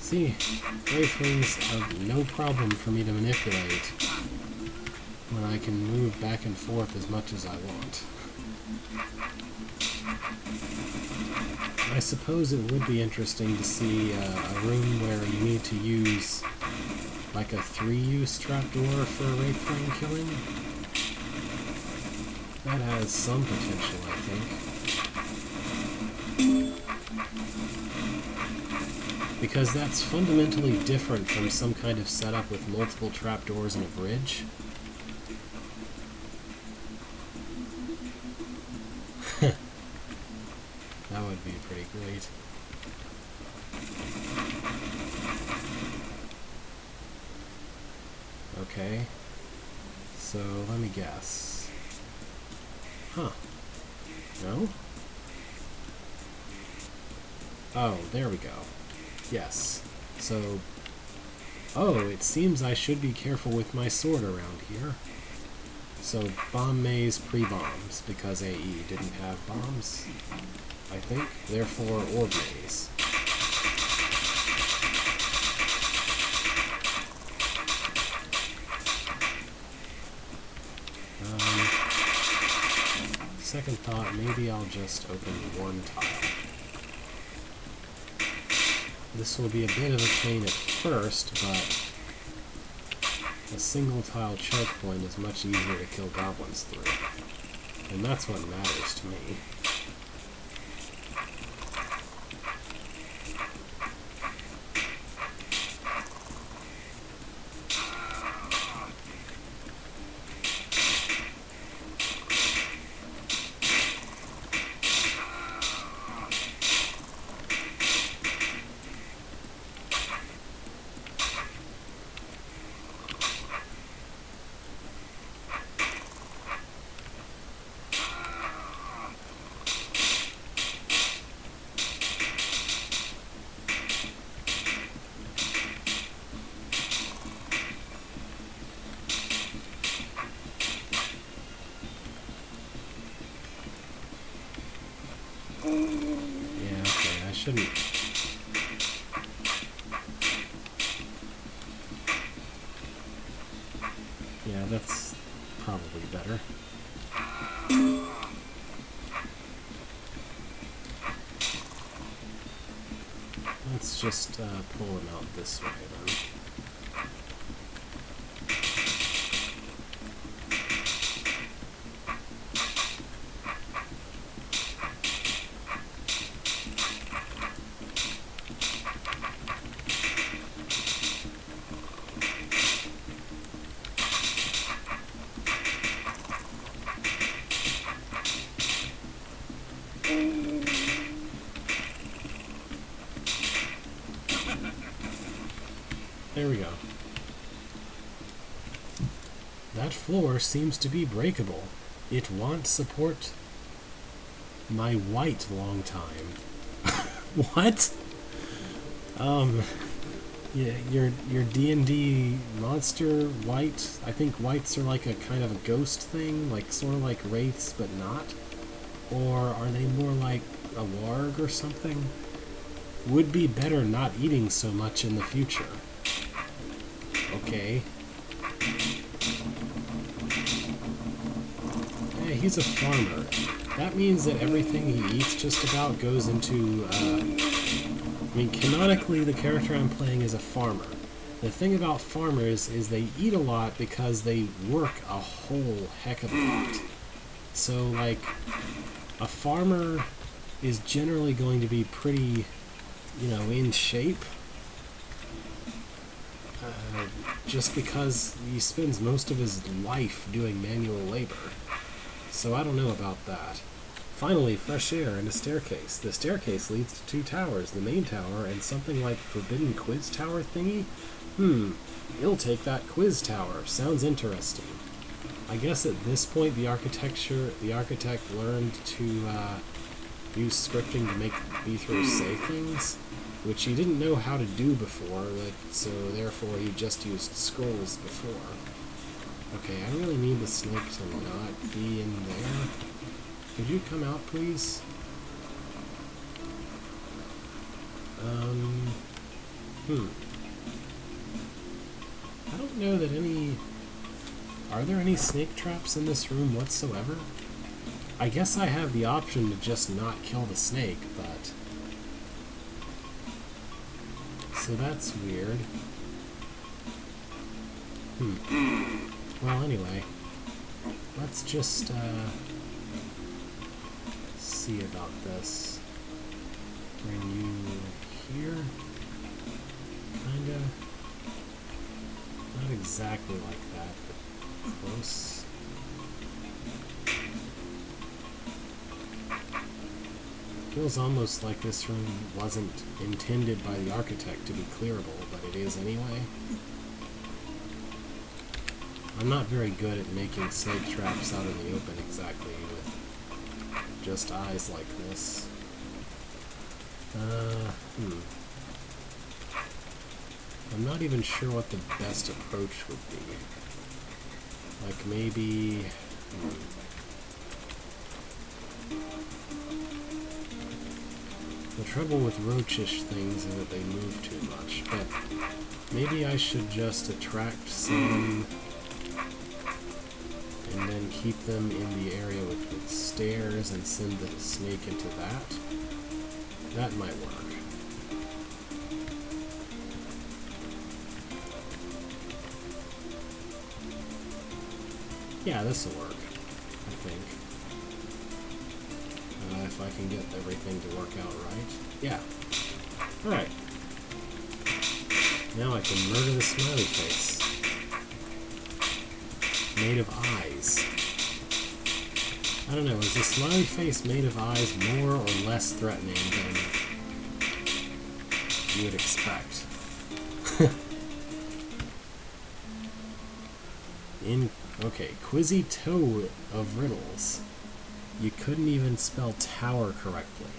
See, Wraithlings are no problem for me to manipulate when I can move back and forth as much as I want. I suppose it would be interesting to see a room where you need to use like a 3-use trapdoor for a Wraithling killing. That has some potential, I think. Because that's fundamentally different from some kind of setup with multiple trapdoors and a bridge. That would be pretty great. Okay. So, let me guess. Huh. No? Oh, there we go. Yes. So... Oh, it seems I should be careful with my sword around here. So, bomb maze pre-bombs, because AE didn't have bombs, I think. Therefore, orb maze. Second thought, maybe I'll just open one tile. This will be a bit of a pain at first, but a single tile choke point is much easier to kill goblins through. And that's what matters to me. Yeah, okay, I shouldn't... Yeah, that's probably better. Let's just pull him out this way then. There we go. That floor seems to be breakable. It wants support. My white long time. What? Yeah, your D&D monster white. I think whites are like a kind of a ghost thing, like sort of like wraiths, but not. Or are they more like a warg or something? Would be better not eating so much in the future. Okay. Hey, he's a farmer. That means that everything he eats just about goes into, I mean, canonically, the character I'm playing is a farmer. The thing about farmers is they eat a lot because they work a whole heck of a lot. So, like, a farmer is generally going to be pretty, you know, in shape. Just because he spends most of his life doing manual labor. So I don't know about that. Finally, fresh air and a staircase. The staircase leads to 2 towers, the main tower and something like forbidden quiz tower thingy? You'll take that quiz tower. Sounds interesting. I guess at this point the architect learned to use scripting to make Beathro say things, which he didn't know how to do before, so therefore he just used scrolls before. Okay, I really need the snake to not be in there. Could you come out, please? I don't know that any... Are there any snake traps in this room whatsoever? I guess I have the option to just not kill the snake, but... So that's weird. Well, anyway, let's just see about this. Bring you here, kinda. Not exactly like that, but close. Feels almost like this room wasn't intended by the architect to be clearable, but it is anyway. I'm not very good at making snake traps out in the open exactly with just eyes like this. I'm not even sure what the best approach would be. Like maybe... The trouble with roachish things is that they move too much, but maybe I should just attract some and then keep them in the area with stairs and send the snake into that. That might work. Yeah, this'll work, I think. If I can get everything to work out right. Yeah. Alright. Now I can murder the smiley face. Made of eyes. I don't know, is the smiley face made of eyes more or less threatening than you would expect? Okay, Quizzy Toe of Riddles. You couldn't even spell tower correctly.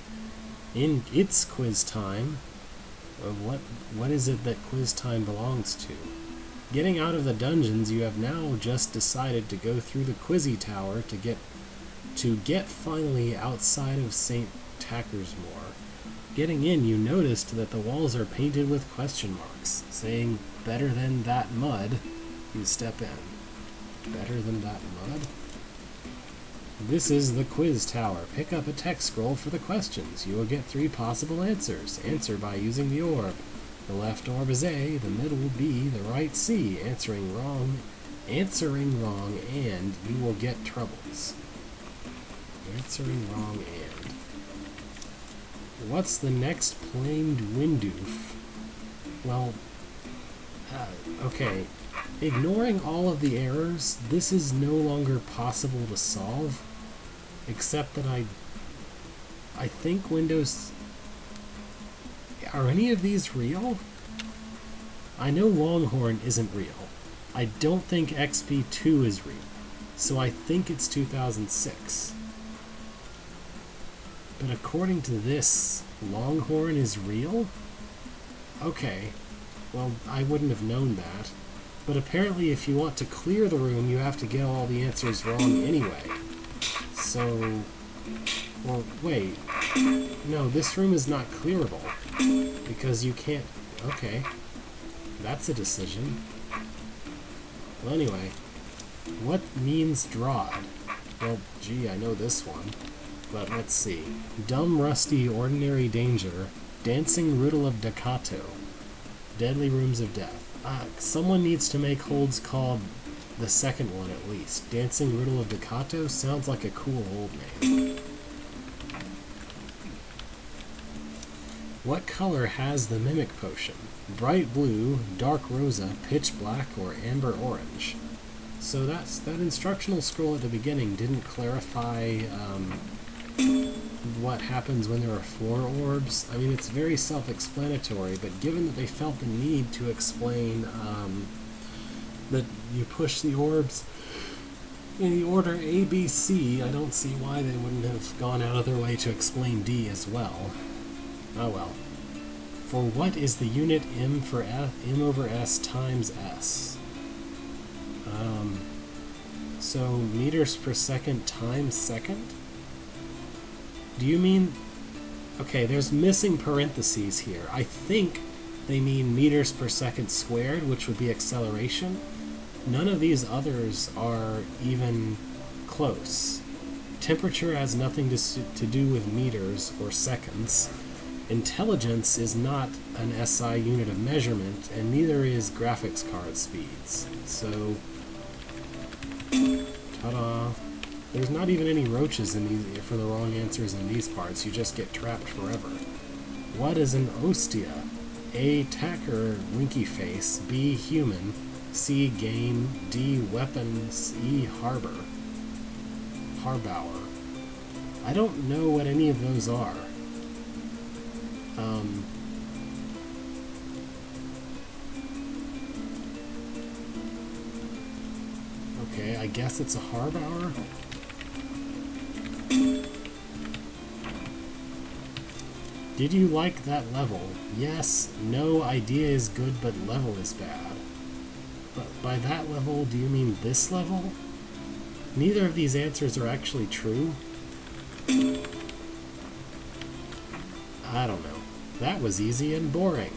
In It's Quiz Time, what is it that Quiz Time belongs to? Getting out of the dungeons, you have now just decided to go through the Quizzy Tower to get finally outside of St. Tackers more. Getting in, you noticed that the walls are painted with question marks, saying, "Better than that mud." You step in. Better than that mud? This is the quiz tower. Pick up a text scroll for the questions. You will get 3 possible answers. Answer by using the orb. The left orb is A, the middle B, the right C. Answering wrong, and you will get troubles. Answering wrong and. What's the next planed Windoof? Well, okay. Ignoring all of the errors, this is no longer possible to solve, except that I think Windows... Are any of these real? I know Longhorn isn't real. I don't think XP2 is real, so I think it's 2006. But according to this, Longhorn is real? Okay, well, I wouldn't have known that. But apparently if you want to clear the room, you have to get all the answers wrong anyway. So... Well, wait. No, this room is not clearable. Because you can't... Okay. That's a decision. Well, anyway. What means Drod? Well, gee, I know this one. But let's see. Dumb, Rusty, Ordinary Danger, Dancing Riddle of Dakato, Deadly Rooms of Death. Someone needs to make holds called the second one at least. Dancing Riddle of Dakato sounds like a cool old name. What color has the Mimic Potion? Bright blue, dark rosa, pitch black, or amber orange? So that instructional scroll at the beginning didn't clarify what happens when there are 4 orbs. I mean, it's very self-explanatory, but given that they felt the need to explain that you push the orbs in the order A, B, C, I don't see why they wouldn't have gone out of their way to explain D as well. Oh well. For what is the unit M for M over S times S? So meters per second times second? Do you mean... Okay, there's missing parentheses here. I think they mean meters per second squared, which would be acceleration. None of these others are even close. Temperature has nothing to do with meters or seconds. Intelligence is not an SI unit of measurement, and neither is graphics card speeds. So, ta-da. There's not even any roaches in these for the wrong answers in these parts. You just get trapped forever. What is an Ostia? A. Tacker, winky face. B. Human. C. Game. D. Weapons. E. Harbor. Harbauer. I don't know what any of those are. Okay, I guess it's a Harbauer. Did you like that level? Yes, no, idea is good, but level is bad. But by that level, do you mean this level? Neither of these answers are actually true. I don't know. That was easy and boring.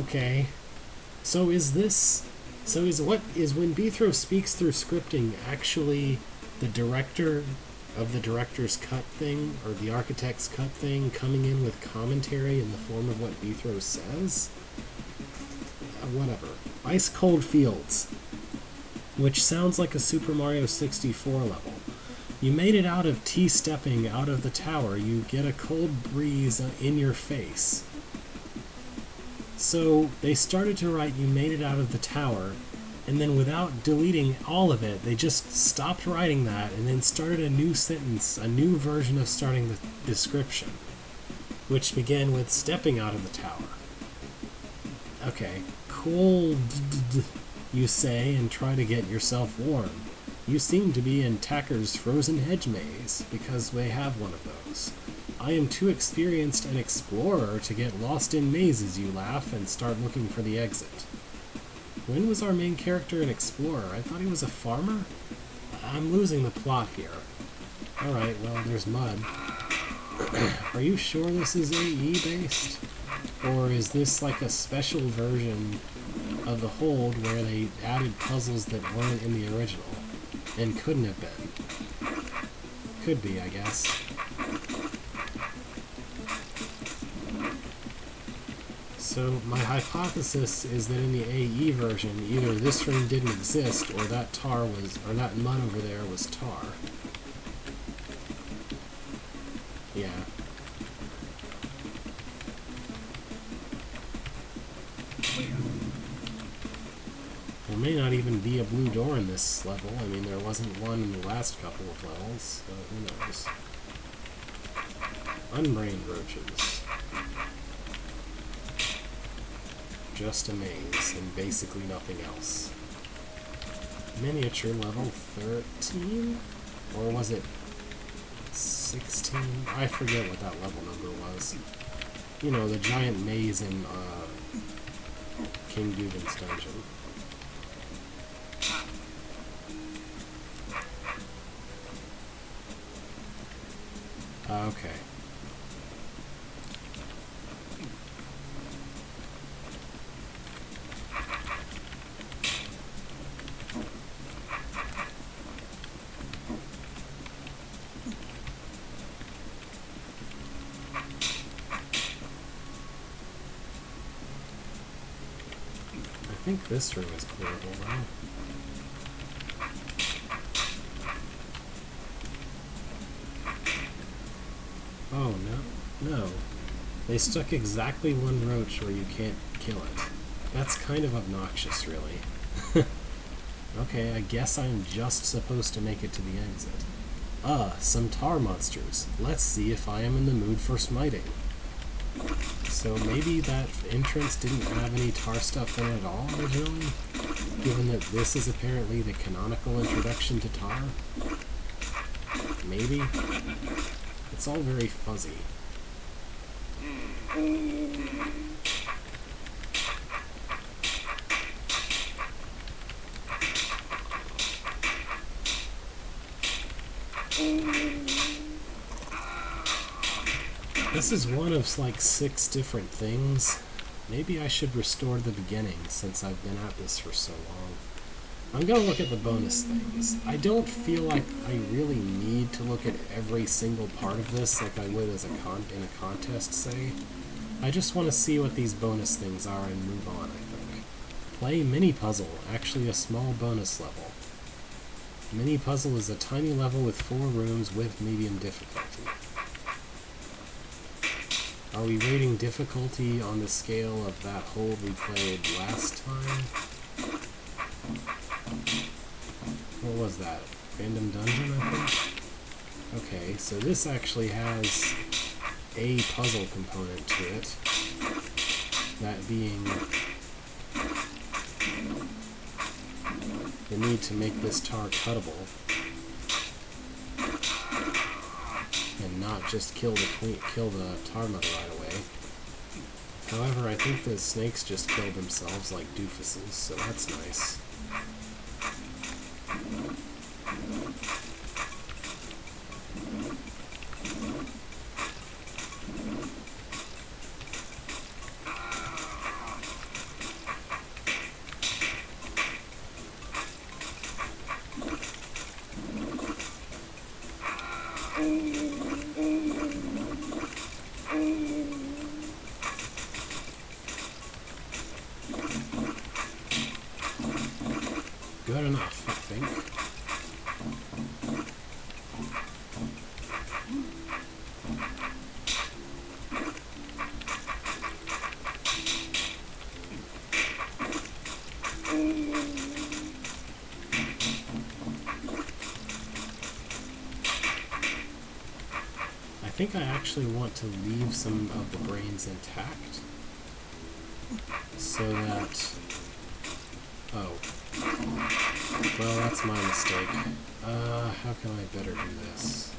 Okay. So is when Beathro speaks through scripting actually the director of the director's cut thing, or the architect's cut thing, coming in with commentary in the form of what Beathro says? Whatever. Ice Cold Fields, which sounds like a Super Mario 64 level. You made it out of T-stepping out of the tower. You get a cold breeze in your face. So they started to write you made it out of the tower, and then without deleting all of it, they just stopped writing that and then started a new sentence, a new version of starting the description, which began with stepping out of the tower. Okay, cold, you say, and try to get yourself warm. You seem to be in Tacker's frozen hedge maze, because they have one of those. I am too experienced an explorer to get lost in mazes, you laugh, and start looking for the exit. When was our main character an explorer? I thought he was a farmer? I'm losing the plot here. Alright, well, there's mud. Are you sure this is AE based? Or is this like a special version of the Hold where they added puzzles that weren't in the original? And couldn't have been. Could be, I guess. So my hypothesis is that in the AE version, either this room didn't exist, or that tar was, or that mud over there was tar. Yeah. There may not even be a blue door in this level. I mean, there wasn't one in the last couple of levels, so who knows. Unbrained roaches. Just a maze, and basically nothing else. Miniature level 13? Or was it 16? I forget what that level number was. You know, the giant maze in King Dugan's dungeon. Okay. I think this room is clearable now. Oh, no. No. They stuck exactly one roach where you can't kill it. That's kind of obnoxious, really. Okay, I guess I'm just supposed to make it to the exit. Some tar monsters. Let's see if I am in the mood for smiting. So maybe that entrance didn't have any tar stuff in it at all originally? Given that this is apparently the canonical introduction to tar? Maybe? It's all very fuzzy. This is one of like 6 different things. Maybe I should restore the beginning since I've been at this for so long. I'm gonna look at the bonus things. I don't feel like I really need to look at every single part of this like I would as in a contest, say. I just want to see what these bonus things are and move on, I think. Play Mini Puzzle, actually a small bonus level. Mini Puzzle is a tiny level with 4 rooms with medium difficulty. Are we rating difficulty on the scale of that Hold we played last time? What was that? Random Dungeon, I think? Okay, so this actually has a puzzle component to it. That being the need to make this tar cuttable. And not just kill the tar mother right away. However, I think the snakes just killed themselves like doofuses, so that's nice. Good enough, I think. I think I actually want to leave some of the brains intact so that... Oh. Well, that's my mistake. How can I better do this?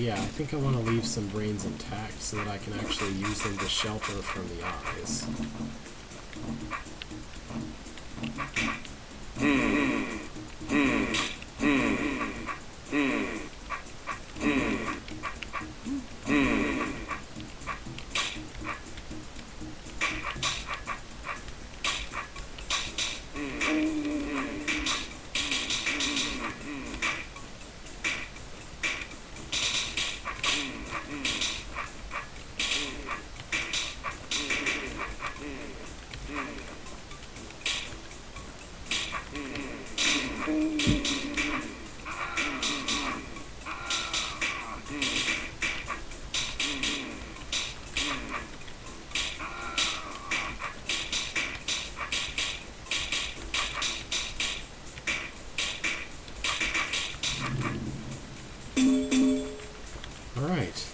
yeah, I think I want to leave some brains intact so that I can actually use them to shelter from the eyes. Alright.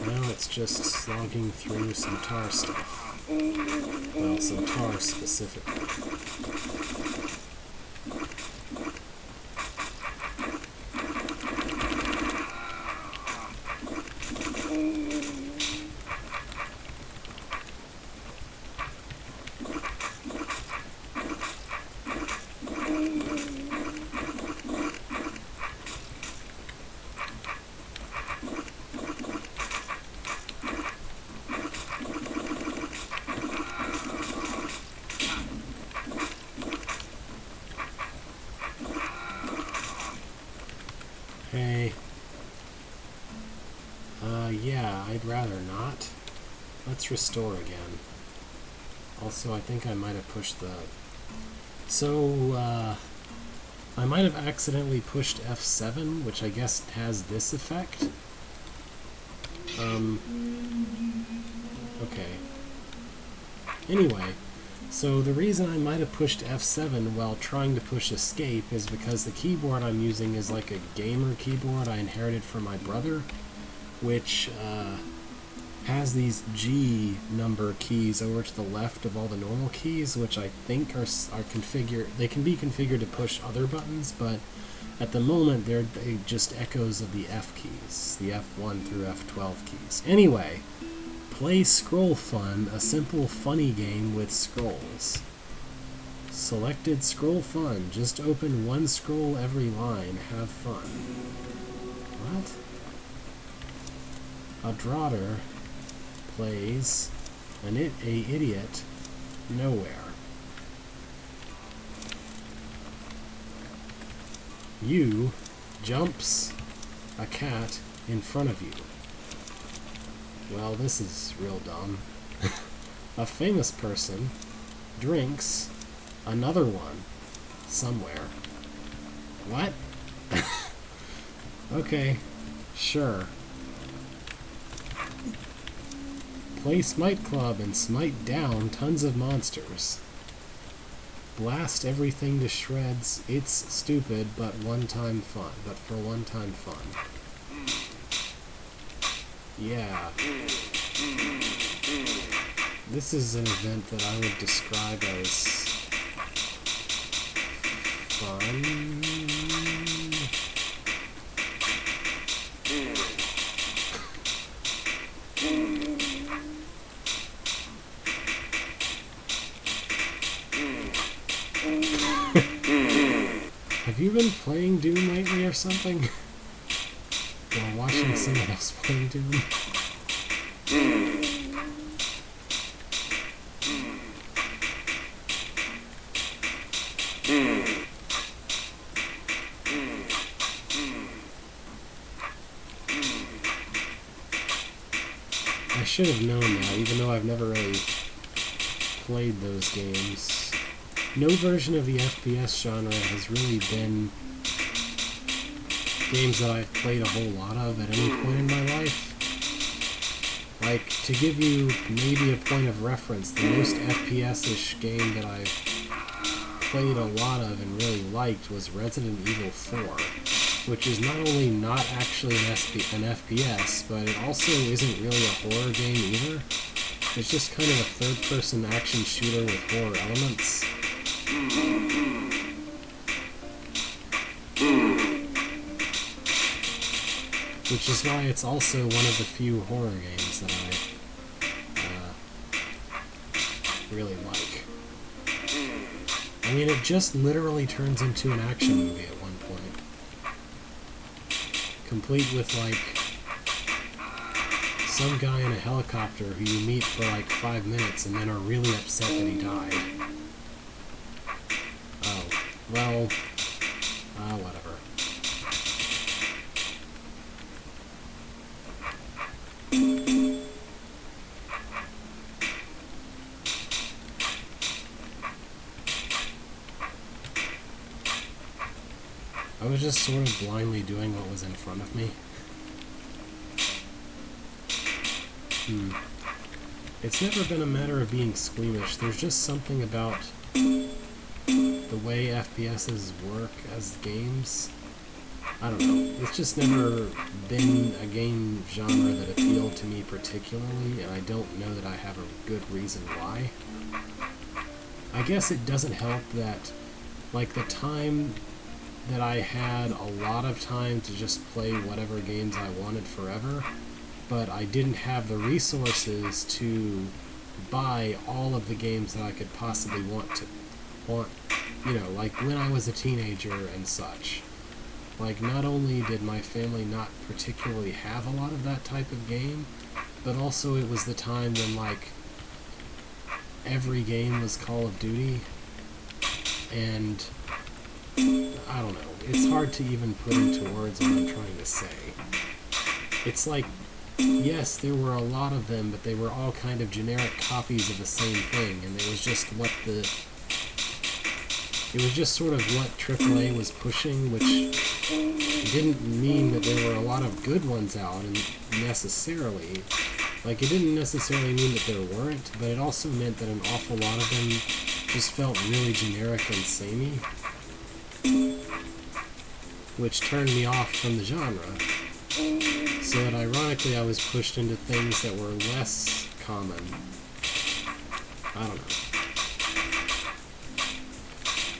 Now it's just slogging through some tar stuff. Well, some tar specifically. Hey. Yeah, I'd rather not. Let's restore again. Also, I think I might have pushed the... So, I might have accidentally pushed F7, which I guess has this effect. Okay. Anyway, so the reason I might have pushed F7 while trying to push escape is because the keyboard I'm using is like a gamer keyboard I inherited from my brother, which has these G number keys over to the left of all the normal keys, which I think are configured. They can be configured to push other buttons, but at the moment they're just echoes of the F keys, the F1 through F12 keys. Anyway, play Scroll Fun, a simple funny game with scrolls. Selected Scroll Fun. Just open one scroll every line. Have fun. What? A Drodder plays a idiot nowhere. You jumps a cat in front of you. Well, this is real dumb. A famous person drinks another one somewhere. What? Okay, sure. Play Smite Club and smite down tons of monsters. Blast everything to shreds. It's stupid, but one-time fun. But for one-time fun. Yeah. This is an event that I would describe as fun. Have you been playing Doom lately or something? Or watching someone else playing Doom? I should have known that, even though I've never really played those games. No version of the FPS genre has really been games that I've played a whole lot of at any point in my life. Like, to give you maybe a point of reference, the most FPS-ish game that I've played a lot of and really liked was Resident Evil 4, which is not only not actually an FPS, but it also isn't really a horror game either. It's just kind of a third-person action shooter with horror elements. which is why it's also one of the few horror games that I really like. I mean, it just literally turns into an action movie at one point. Complete with, like, some guy in a helicopter who you meet for like 5 minutes and then are really upset that he died. Oh, well, whatever. I was just sort of blindly doing what was in front of me. It's never been a matter of being squeamish. There's just something about the way FPSs work as games. I don't know. It's just never been a game genre that appealed to me particularly, and I don't know that I have a good reason why. I guess it doesn't help that, like, the time that I had a lot of time to just play whatever games I wanted forever, but I didn't have the resources to buy all of the games that I could possibly want, you know, like when I was a teenager and such. Like, not only did my family not particularly have a lot of that type of game, but also it was the time when, like, every game was Call of Duty, and I don't know, it's hard to even put into words what I'm trying to say. It's like, yes, there were a lot of them, but they were all kind of generic copies of the same thing, and it was just what it was just sort of what AAA was pushing, which didn't mean that there were a lot of good ones out, and necessarily, like, it didn't necessarily mean that there weren't, but it also meant that an awful lot of them just felt really generic and samey, which turned me off from the genre. So that ironically I was pushed into things that were less common. I don't know.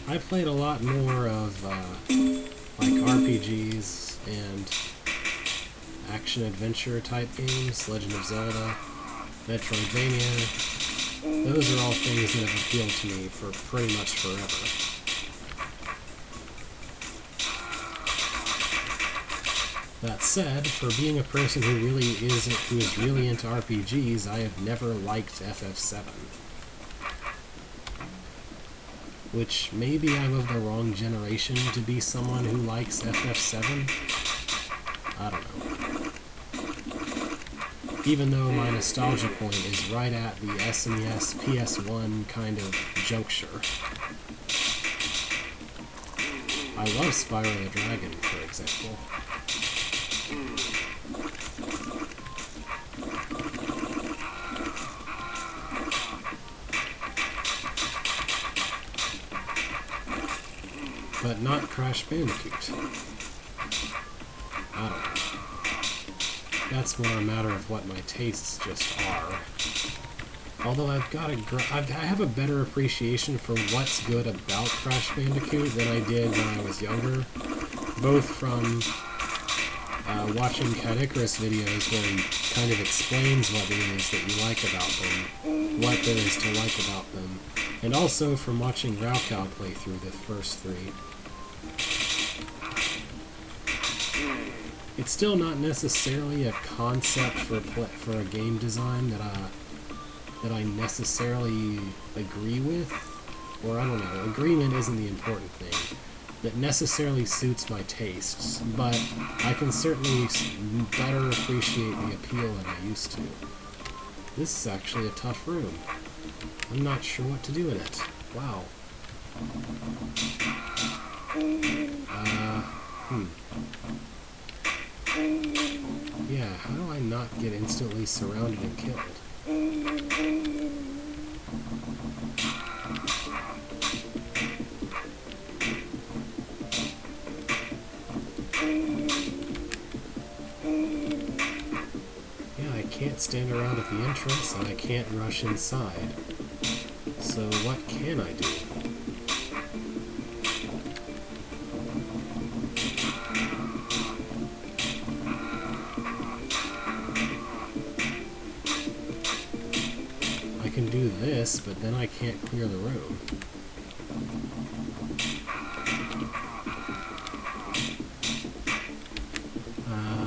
I played a lot more of like RPGs and action-adventure type games, Legend of Zelda, Metroidvania. Those are all things that have appealed to me for pretty much forever. That said, for being a person who is really into RPGs, I have never liked FF7. Which, maybe I'm of the wrong generation to be someone who likes FF7? I don't know. Even though my nostalgia point is right at the SNES PS1 kind of juncture. I love Spyro the Dragon, for example. But not Crash Bandicoot. I don't know. That's more a matter of what my tastes just are. Although I have a better appreciation for what's good about Crash Bandicoot than I did when I was younger, both from watching Cat Icarus videos where he kind of explains what it is that you like about them, what there is to like about them, and also from watching raocow play through the first 3. It's still not necessarily a concept for a game design that I necessarily agree with, or I don't know, agreement isn't the important thing, that necessarily suits my tastes, but I can certainly better appreciate the appeal than I used to. This is actually a tough room. I'm not sure what to do in it. Wow. Yeah, how do I not get instantly surrounded and killed? Yeah, I can't stand around at the entrance, and I can't rush inside. So what can I do? can do this, but then I can't clear the room.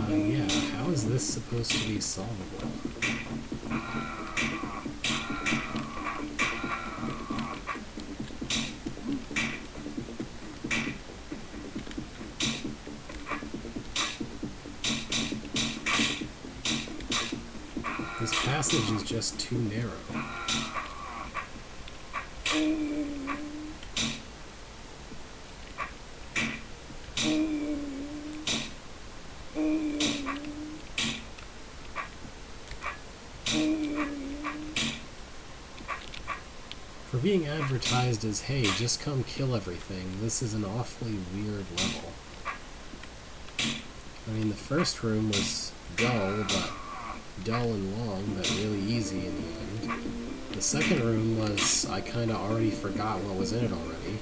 Yeah, how is this supposed to be solvable? This passage is just too narrow. For being advertised as, hey, just come kill everything, this is an awfully weird level. I mean, the first room was dull and long, but really easy in the end. The second room was, I kind of already forgot what was in it already.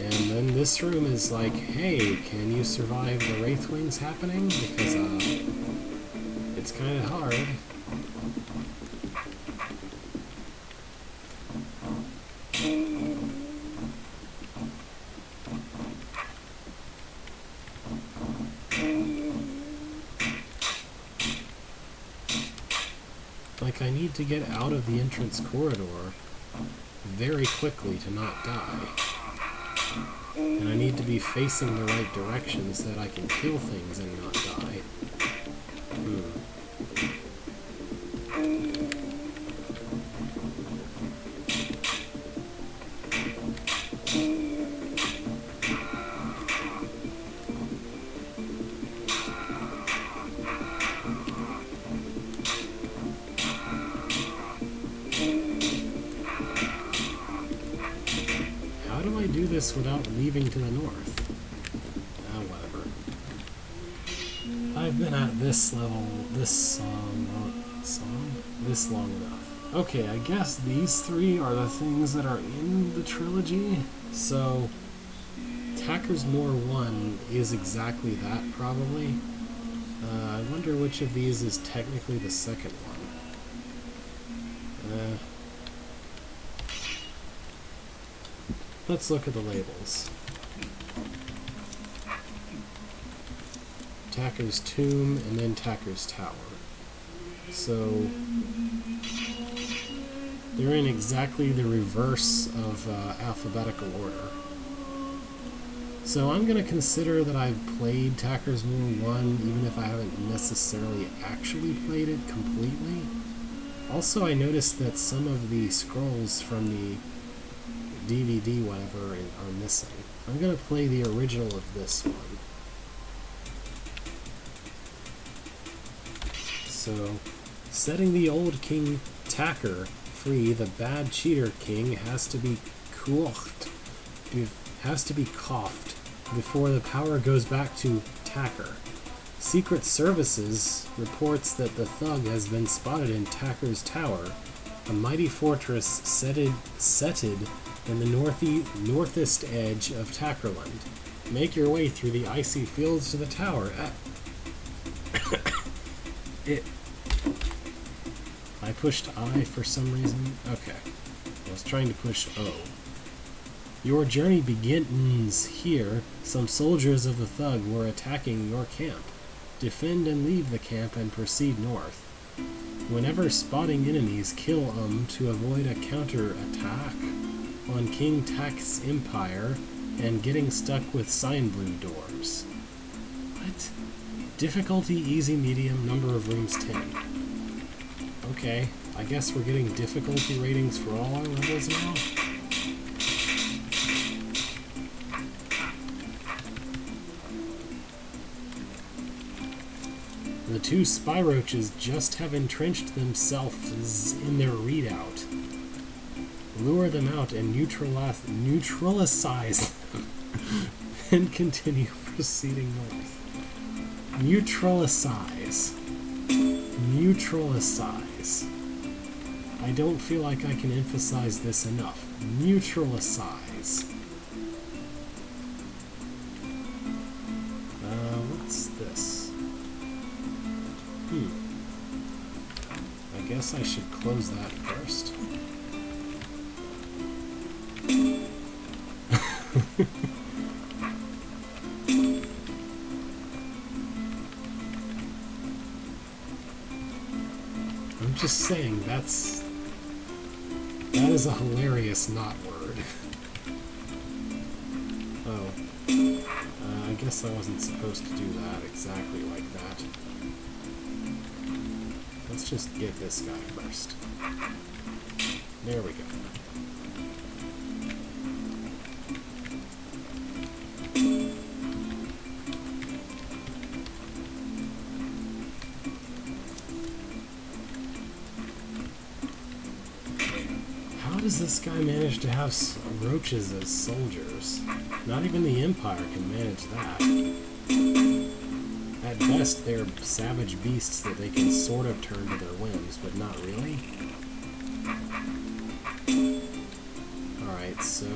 And then this room is like, hey, can you survive the Wraithwings happening? Because, it's kind of hard. Like, I need to get out of the entrance corridor very quickly to not die. And I need to be facing the right direction so that I can kill things and not die. How do I do this without leaving to the north? Whatever. I've been at this level, this long enough. Okay, I guess these three are the things that are in the trilogy. So, Takker's Moor 1 is exactly that, probably. I wonder which of these is technically the second one. Let's look at the labels. Takker's Tomb, and then Takker's Tower. So, they're in exactly the reverse of alphabetical order. So I'm going to consider that I've played Takker's Moor 1, even if I haven't necessarily actually played it completely. Also, I noticed that some of the scrolls from the DVD, whatever, are missing. I'm going to play the original of this one. So, setting the old King Takker free, the bad cheater king has to be coughed before the power goes back to Takker. Secret Services reports that the thug has been spotted in Takker's Tower, a mighty fortress setted in the northeast edge of Takkerland. Make your way through the icy fields to the tower. I pushed I for some reason. Okay. I was trying to push O. Your journey begins here. Some soldiers of the thug were attacking your camp. Defend and leave the camp and proceed north. Whenever spotting enemies, kill to avoid a counter-attack on King Tak's empire and getting stuck with sign blue doors. What? Difficulty easy, medium, number of rooms 10. Okay, I guess we're getting difficulty ratings for all our levels now? The two spy roaches just have entrenched themselves in their readout. Lure them out and neutralize them, and continue proceeding north. Neutralize. I don't feel like I can emphasize this enough. Neutralize. What's this? I guess I should close that first. I'm just saying, that is a hilarious not word. Oh. I guess I wasn't supposed to do that exactly like that. Let's just get this guy first. There we go. How does this guy manage to have roaches as soldiers? Not even the Empire can manage that. At best, they're savage beasts that they can sort of turn to their whims, but not really. Alright, so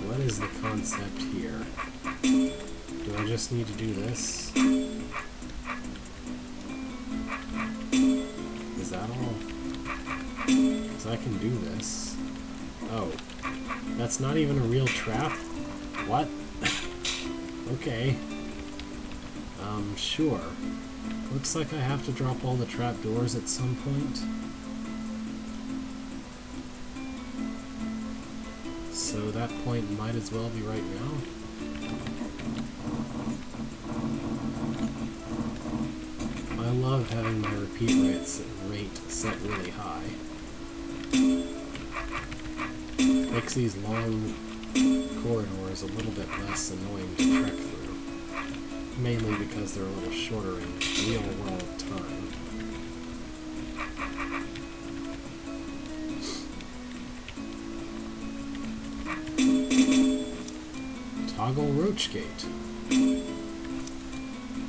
what is the concept here? Do I just need to do this? Is that all? Because I can do this. Oh. That's not even a real trap? What? Okay. Sure. Looks like I have to drop all the trapdoors at some point. So that point might as well be right now. I love having my repeat rate set really high. Makes these long corridors a little bit less annoying to trek through. Mainly because they're a little shorter in real world time. Toggle roach gate.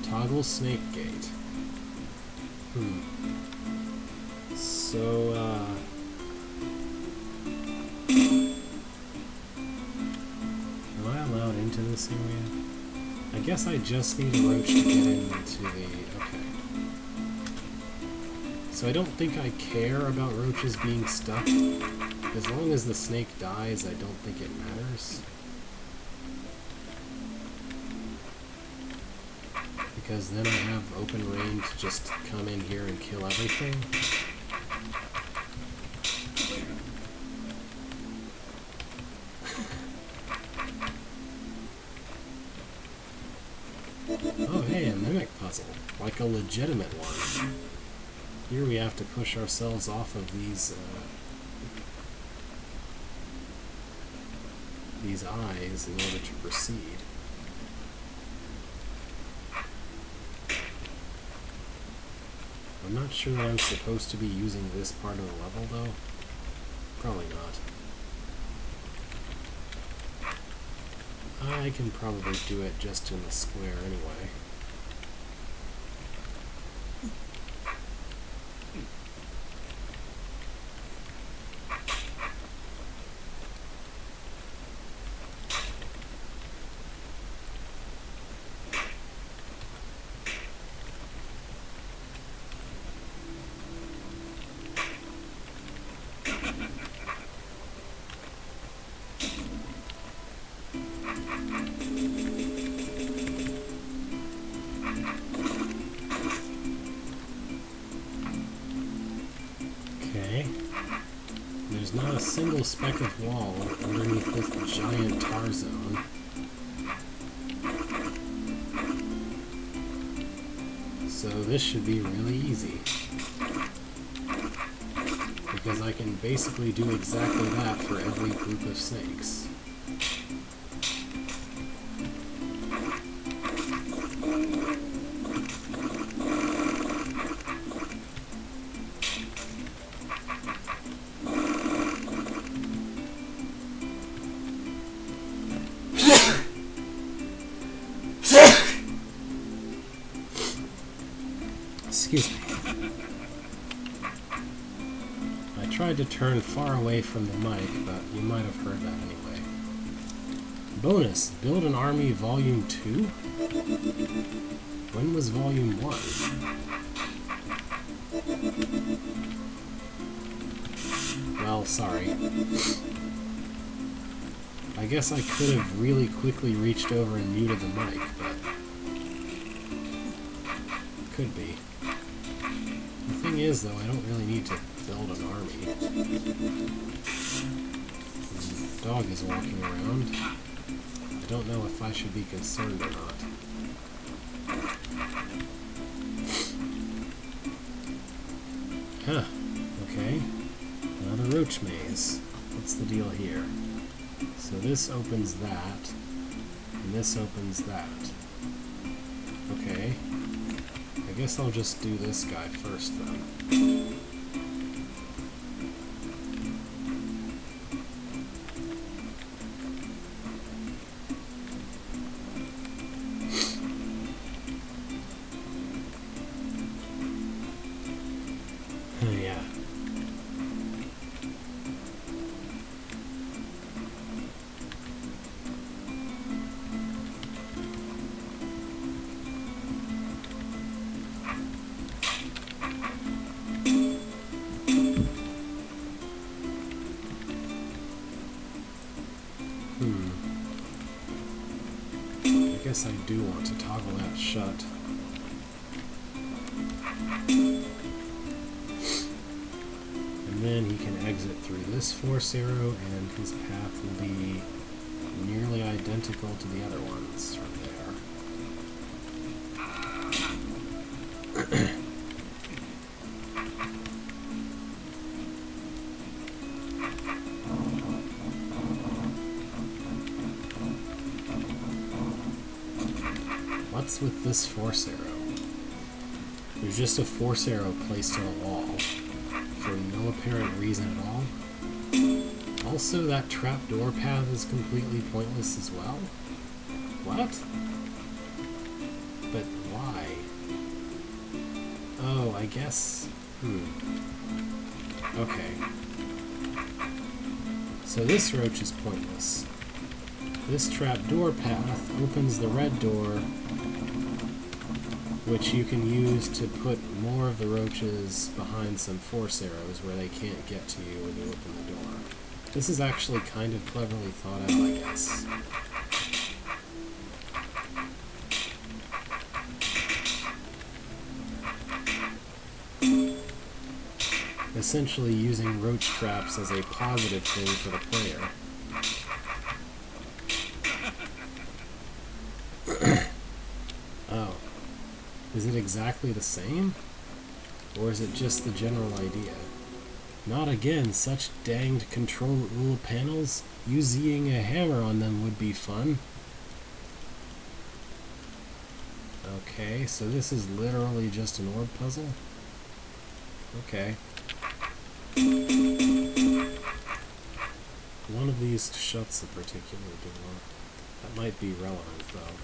Toggle snake gate. So, am I allowed into this area? I guess I just need a roach to get into the... okay. So I don't think I care about roaches being stuck. As long as the snake dies, I don't think it matters. Because then I have open range to just come in here and kill everything. Oh hey, a mimic puzzle. Like a legitimate one. Here we have to push ourselves off of these eyes in order to proceed. I'm not sure that I'm supposed to be using this part of the level, though. Probably not. I can probably do it just in the square anyway. Okay. There's not a single speck of wall underneath this giant tar zone. So this should be really easy. Because I can basically do exactly that for every group of snakes. Excuse me. I tried to turn far away from the mic, but you might have heard that anyway. Bonus, Build an Army Volume 2? When was Volume 1? Well, sorry. I guess I could have really quickly reached over and muted the mic, but... could be. The thing is, though, I don't really need to build an army. The dog is walking around. I don't know if I should be concerned or not. Huh. Okay. Another roach maze. What's the deal here? So this opens that, and this opens that. Okay. I guess I'll just do this guy first then. Yeah. I guess I do want to toggle that shut. And then he can exit through this force arrow, and his path will be nearly identical to the other ones from there. What's with this force arrow? There's just a force arrow placed on a wall for no apparent reason at all. Also, that trapdoor path is completely pointless as well. What? But why? Oh, I guess... Okay. So this roach is pointless. This trapdoor path opens the red door, which you can use to put more of the roaches behind some force arrows where they can't get to you when you open the door. This is actually kind of cleverly thought out, I guess. Essentially using roach traps as a positive thing for the player. Oh. Is it exactly the same? Or is it just the general idea? Not again, such danged control rule panels. Using a hammer on them would be fun. Okay, so this is literally just an orb puzzle? Okay. One of these shuts a particular door. That might be relevant, though.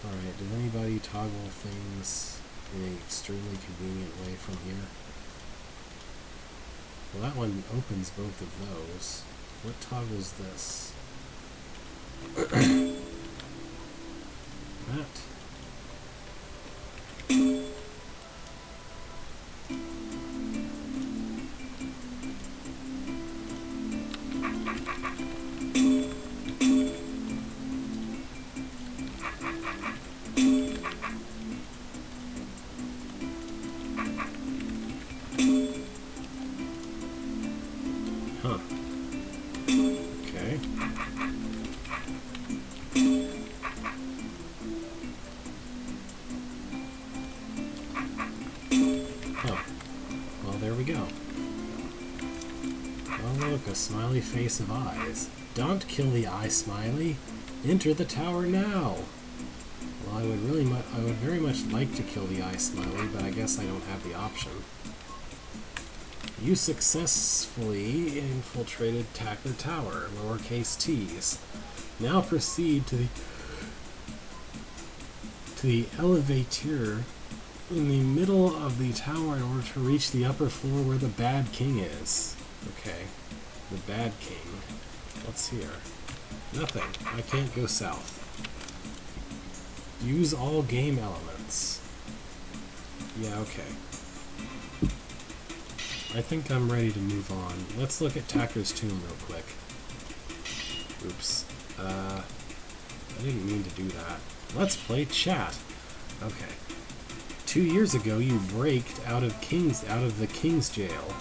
Alright, does anybody toggle things in an extremely convenient way from here? Well, that one opens both of those. What toggles this? That. Huh. Okay. Oh. Well, there we go. Oh, look, a smiley face of eyes. Don't kill the eye smiley. Enter the tower now. Well, I would very much like to kill the eye smiley, but I guess I don't have the option. You successfully infiltrated Tacker Tower, lowercase t's. Now proceed to the elevator in the middle of the tower in order to reach the upper floor where the Bad King is. Okay, the Bad King. What's here? Nothing. I can't go south. Use all game elements. Yeah, okay. I think I'm ready to move on. Let's look at Tacker's tomb real quick. Oops. I didn't mean to do that. Let's play chat. Okay. 2 years ago, you braked out of the king's jail.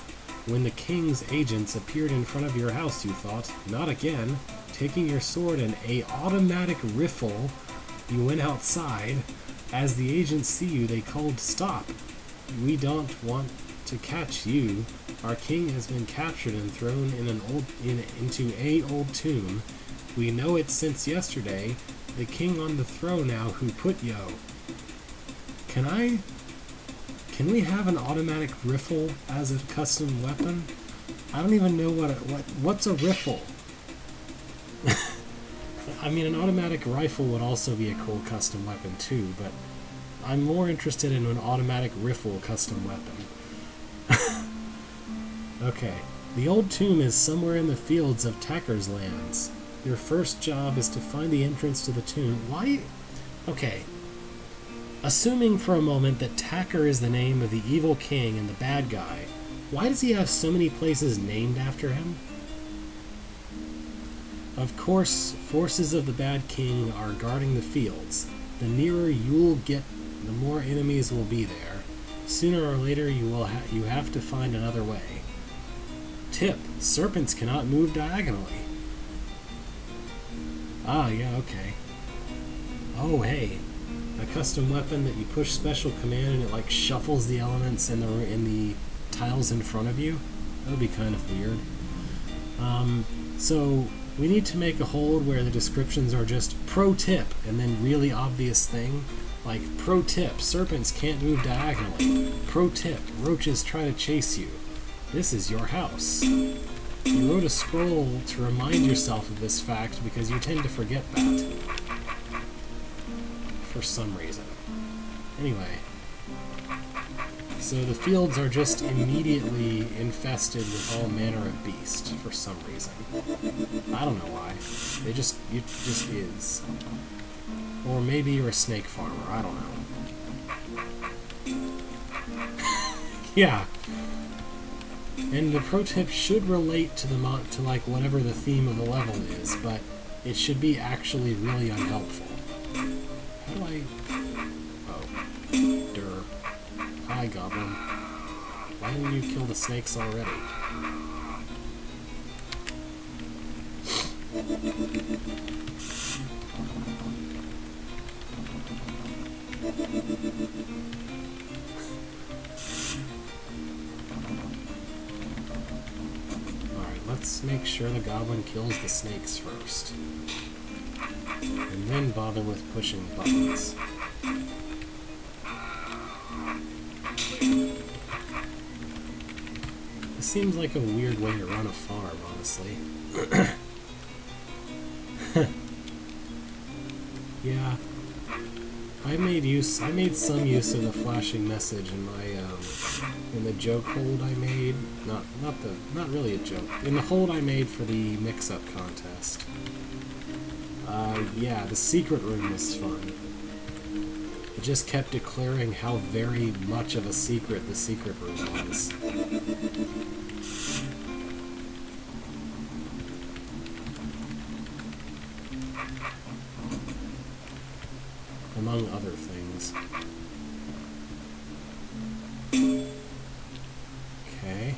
When the king's agents appeared in front of your house, you thought, not again. Taking your sword and a automatic rifle, you went outside. As the agents see you, they called, stop. We don't want to catch you. Our king has been captured and thrown into a old tomb. We know it since yesterday. The king on the throne now who put yo. Can we have an automatic rifle as a custom weapon? I don't even know what's a rifle. I mean, an automatic rifle would also be a cool custom weapon too, but I'm more interested in an automatic rifle custom weapon. Okay, the old tomb is somewhere in the fields of Tacker's lands. Your first job is to find the entrance to the tomb. Why? Okay. Assuming for a moment that Tacker is the name of the evil king and the bad guy, why does he have so many places named after him? Of course, forces of the bad king are guarding the fields. The nearer you'll get, the more enemies will be there. Sooner or later, you have to find another way. Tip: serpents cannot move diagonally. Ah, yeah, okay. Oh, hey. A custom weapon that you push special command and it like shuffles the elements in the tiles in front of you. That would be kind of weird. So we need to make a hold where the descriptions are just pro tip and then really obvious thing. Like, pro tip, serpents can't move diagonally. Pro tip, roaches try to chase you. This is your house. You wrote a scroll to remind yourself of this fact because you tend to forget that. For some reason. Anyway. So the fields are just immediately infested with all manner of beasts for some reason. I don't know why. It just is. Or maybe you're a snake farmer. I don't know. Yeah. And the pro tip should relate to to like whatever the theme of the level is, but it should be actually really unhelpful. How do I... Oh. Durr. Hi, Goblin. Why didn't you kill the snakes already? Alright, let's make sure the Goblin kills the snakes first. And then bother with pushing buttons. This seems like a weird way to run a farm, honestly. Yeah. I made some use of the flashing message in my, in the joke hold I made. Not really a joke. In the hold I made for the mix-up contest. Yeah, the secret room was fun. It just kept declaring how very much of a secret the secret room was. Among other things. Okay.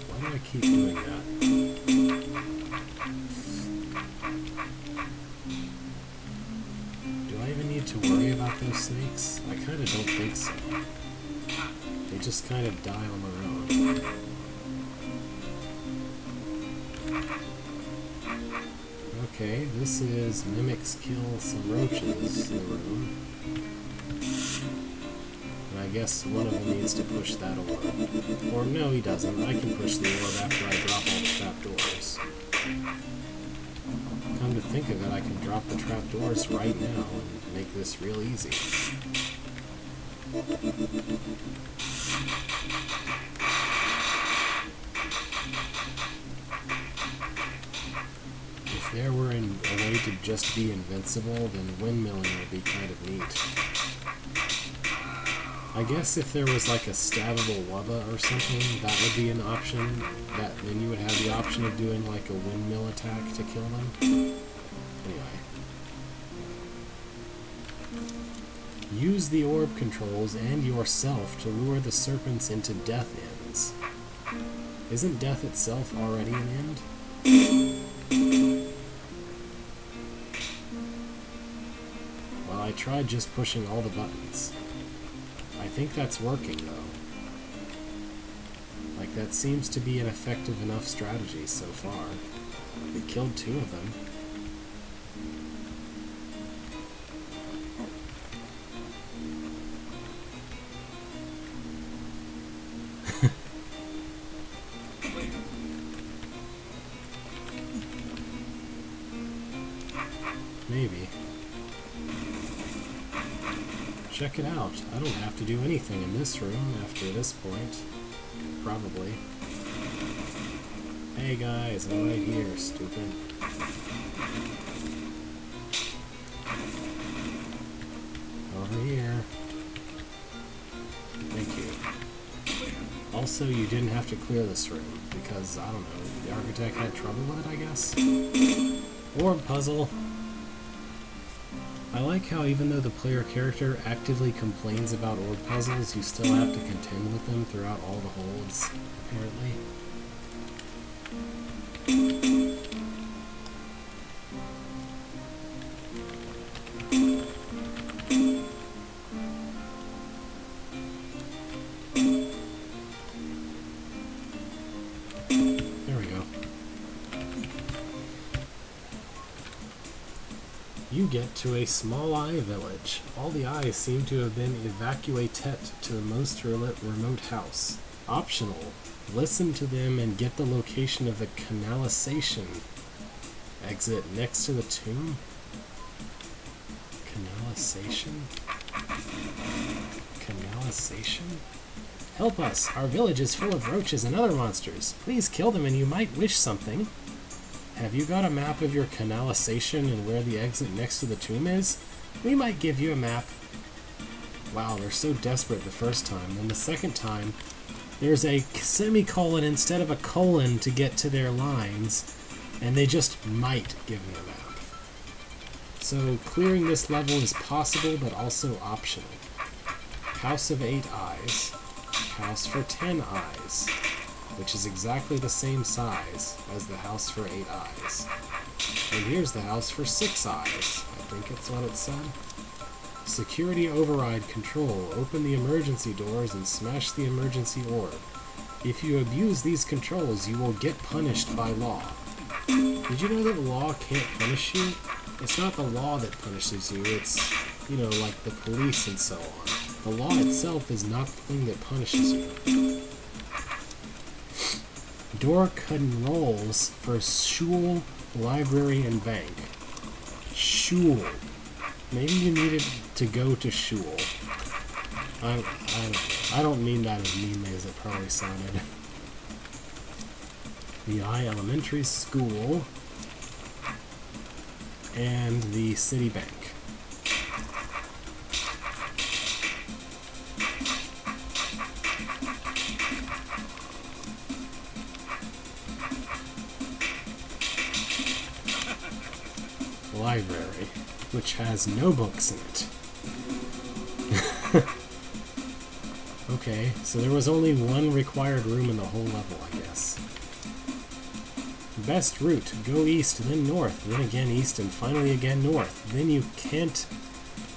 Why do I keep doing that? To worry about those snakes? I kind of don't think so. They just kind of die on their own. Okay, this is mimics kill some roaches in the room. And I guess one of them needs to push that orb. Or no, he doesn't. I can push the orb after I drop all the trapdoors. Come to think of it, I can drop the trapdoors right now and make this real easy. If there were a way to just be invincible, then windmilling would be kind of neat. I guess if there was like a stabbable wubba or something, that would be an option. Then you would have the option of doing like a windmill attack to kill them. Anyway. Use the orb controls and yourself to lure the serpents into death ends. Isn't death itself already an end? Well, I tried just pushing all the buttons. I think that's working, though. Like, that seems to be an effective enough strategy so far. We killed 2 of them. Maybe. Check it out. I don't have to do anything in this room after this point. Probably. Hey guys, I'm right here, stupid. Over here. Thank you. Also, you didn't have to clear this room, because, I don't know, the architect had trouble with it, I guess? Orb puzzle. I like how even though the player character actively complains about orb puzzles, you still have to contend with them throughout all the holds, apparently. There we go. You get to a small eye village. All the eyes seem to have been evacuated to the most remote house. Optional. Listen to them and get the location of the canalization exit next to the tomb. Canalization? Canalization? Help us! Our village is full of roaches and other monsters. Please kill them and you might wish something. Have you got a map of your canalization and where the exit next to the tomb is? We might give you a map. Wow, they're so desperate the first time. Then the second time, there's a semicolon instead of a colon to get to their lines, and they just might give me a map. So clearing this level is possible, but also optional. House of 8 eyes. House for 10 eyes. Which is exactly the same size as the house for 8 eyes. And here's the house for 6 eyes. I think that's what it said. Security override control. Open the emergency doors and smash the emergency orb. If you abuse these controls, you will get punished by law. Did you know that law can't punish you? It's not the law that punishes you, it's, you know, like the police and so on. The law itself is not the thing that punishes you. Door controls for shul, library, and bank. Shul. Maybe you needed to go to shul. I don't mean that as meanly as it probably sounded. The I Elementary School and the City Bank. Library, which has no books in it. Okay, so there was only one required room in the whole level, I guess. Best route, go east, then north, then again east, and finally again north. Then you can't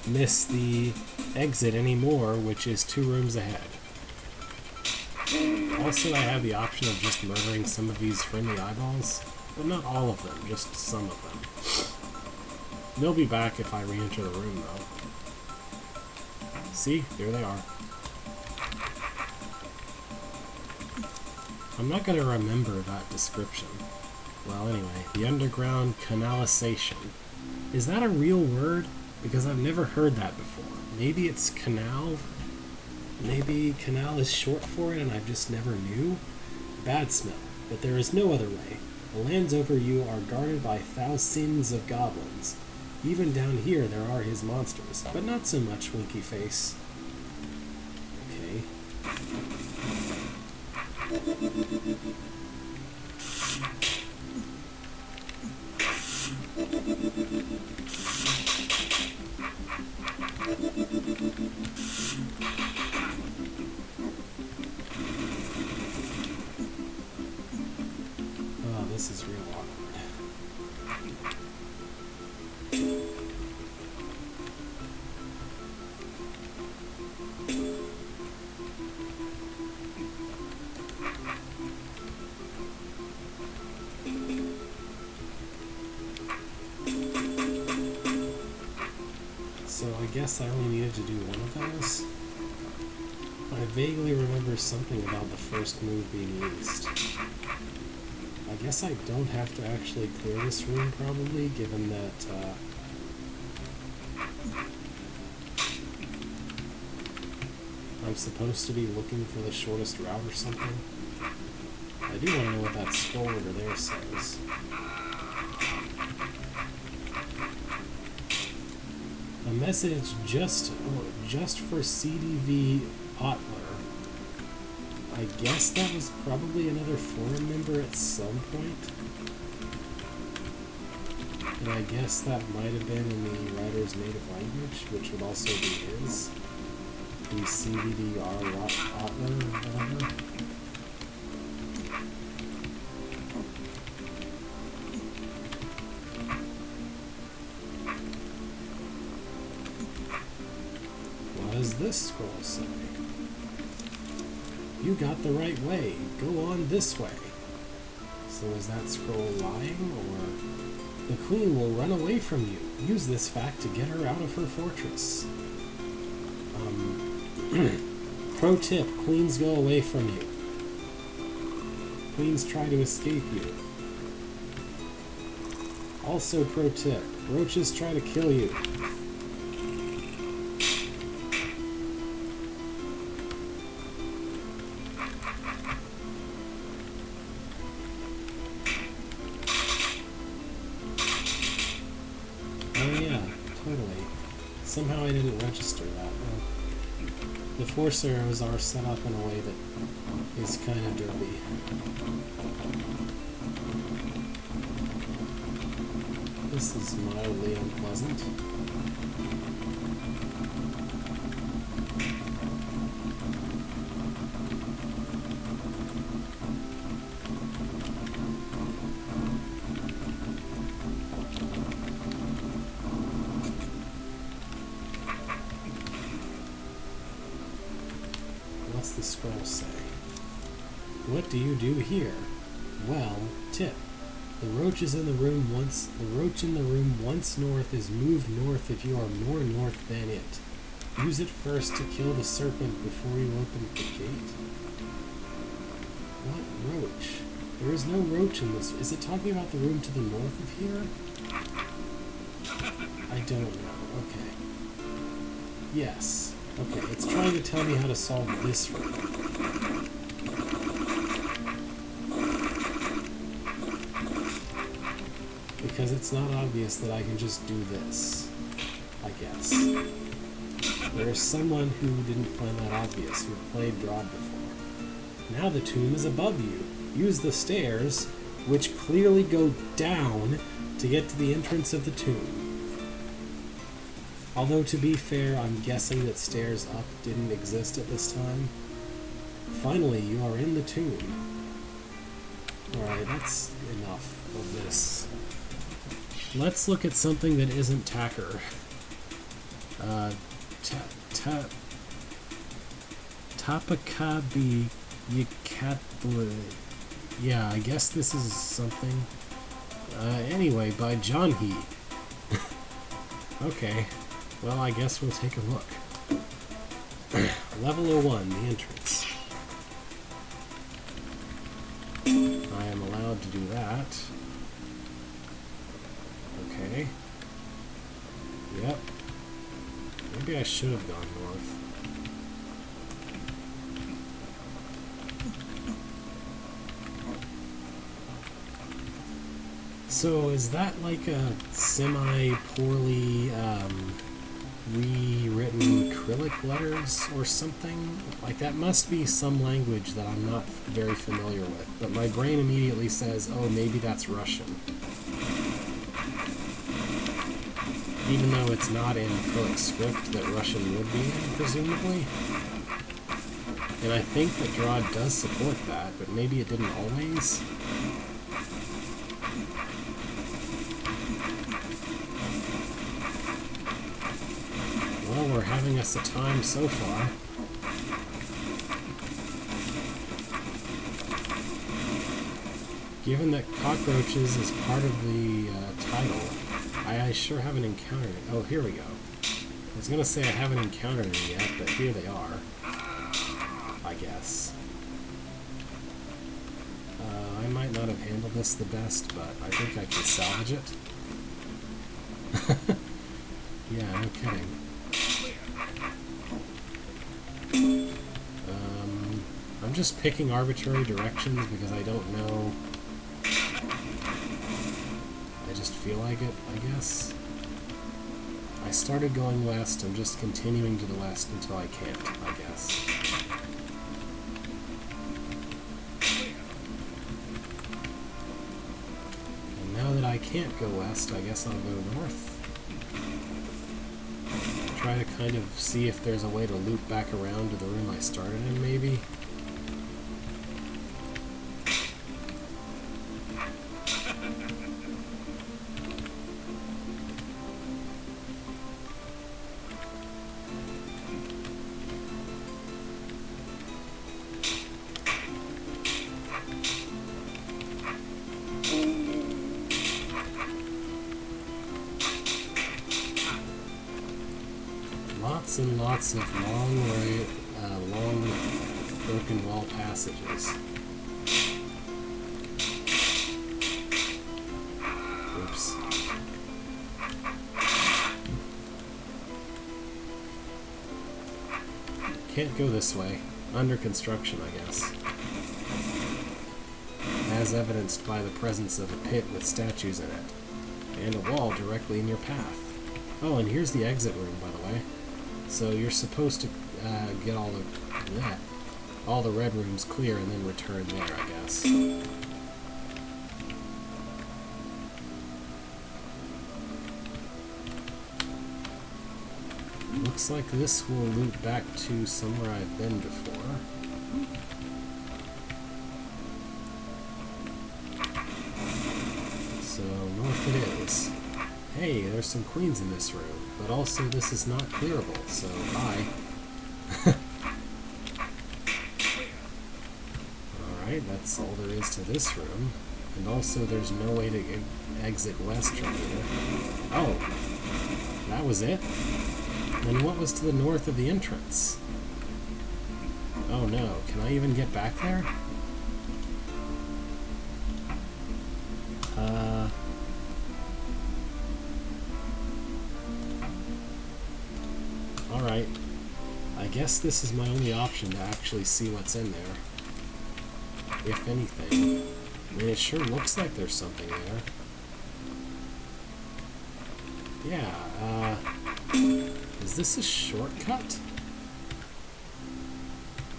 miss the exit anymore, which is 2 rooms ahead. Also, I have the option of just murdering some of these friendly eyeballs, but not all of them, just some of them. They'll be back if I re-enter the room, though. See? There they are. I'm not going to remember that description. well, anyway, the underground canalization. Is that a real word? Because I've never heard that before. Maybe it's canal? Maybe canal is short for it and I just never knew? Bad smell, but there is no other way. The lands over you are guarded by thousands of goblins. Even down here there are his monsters, but not so much, Winky Face. Okay. Oh, this is real awkward. So I guess I only needed to do one of those. I vaguely remember something about the first move being used. I guess I don't have to actually clear this room probably, given that I'm supposed to be looking for the shortest route or something. I do want to know what that scroll over there says. A message just for CDV Otler. I guess that was probably another forum member at some point. And I guess that might have been in the writer's native language, which would also be his. The CVDR Otler or whatever. What does this scroll say? You got the right way. Go on this way. So is that scroll lying, or the queen will run away from you? Use this fact to get her out of her fortress. Pro tip, queens go away from you. Queens try to escape you. Also pro tip, roaches try to kill you. Oh yeah, totally. Somehow I didn't register that. The force arrows are set up in a way that is kind of derpy. This is mildly unpleasant. What's the scroll say? What do you do here? Well, tip. The roach in the room once north is moved north if you are more north than it. Use it first to kill the serpent before you open the gate. What roach? There is no roach in this. Is it talking about the room to the north of here? I don't know. Okay. Yes. Okay, it's trying to tell me how to solve this room. Because it's not obvious that I can just do this, I guess. There is someone who didn't find that obvious, who played broad before. Now the tomb is above you. Use the stairs, which clearly go down, to get to the entrance of the tomb. Although, to be fair, I'm guessing that stairs up didn't exist at this time. Finally, you are in the tomb. Alright, that's enough of this. Let's look at something that isn't Tacker. Tapakabi Yikatblu. Yeah, I guess this is something. Anyway, by John He. Okay. Well, I guess we'll take a look. Level 01, the entrance. I am allowed to do that. Yep. Maybe I should have gone north. So is that like a semi-poorly rewritten Cyrillic letters or something? Like that must be some language that I'm not very familiar with, but my brain immediately says, oh, maybe that's Russian. Even though it's not in Cyrillic script that Russian would be in, presumably. And I think that Drod does support that, but maybe it didn't always. Well, we're having us a time so far. Given that cockroaches is part of the title, I sure haven't encountered it. Oh, here we go. I was gonna say I haven't encountered it yet, but here they are. I guess. I might not have handled this the best, but I think I can salvage it. Yeah, no kidding. I'm just picking arbitrary directions because I don't know. I just feel like it, I guess. I started going west, I'm just continuing to the west until I can't, I guess. And now that I can't go west, I guess I'll go north. Try to kind of see if there's a way to loop back around to the room I started in, maybe. Lots and lots of long broken wall passages. Oops. Can't go this way. Under construction, I guess. As evidenced by the presence of a pit with statues in it, and a wall directly in your path. Oh, and here's the exit room, by the way. So you're supposed to get all the red rooms clear and then return there, I guess. Looks like this will loop back to somewhere I've been before. So north it is. Hey, there's some queens in this room, but also this is not clearable, so bye. Alright, that's all there is to this room. And also there's no way to exit west from here. Oh, that was it? Then what was to the north of the entrance? Oh no, can I even get back there? Alright. I guess this is my only option to actually see what's in there. If anything. I mean, it sure looks like there's something there. Yeah, is this a shortcut?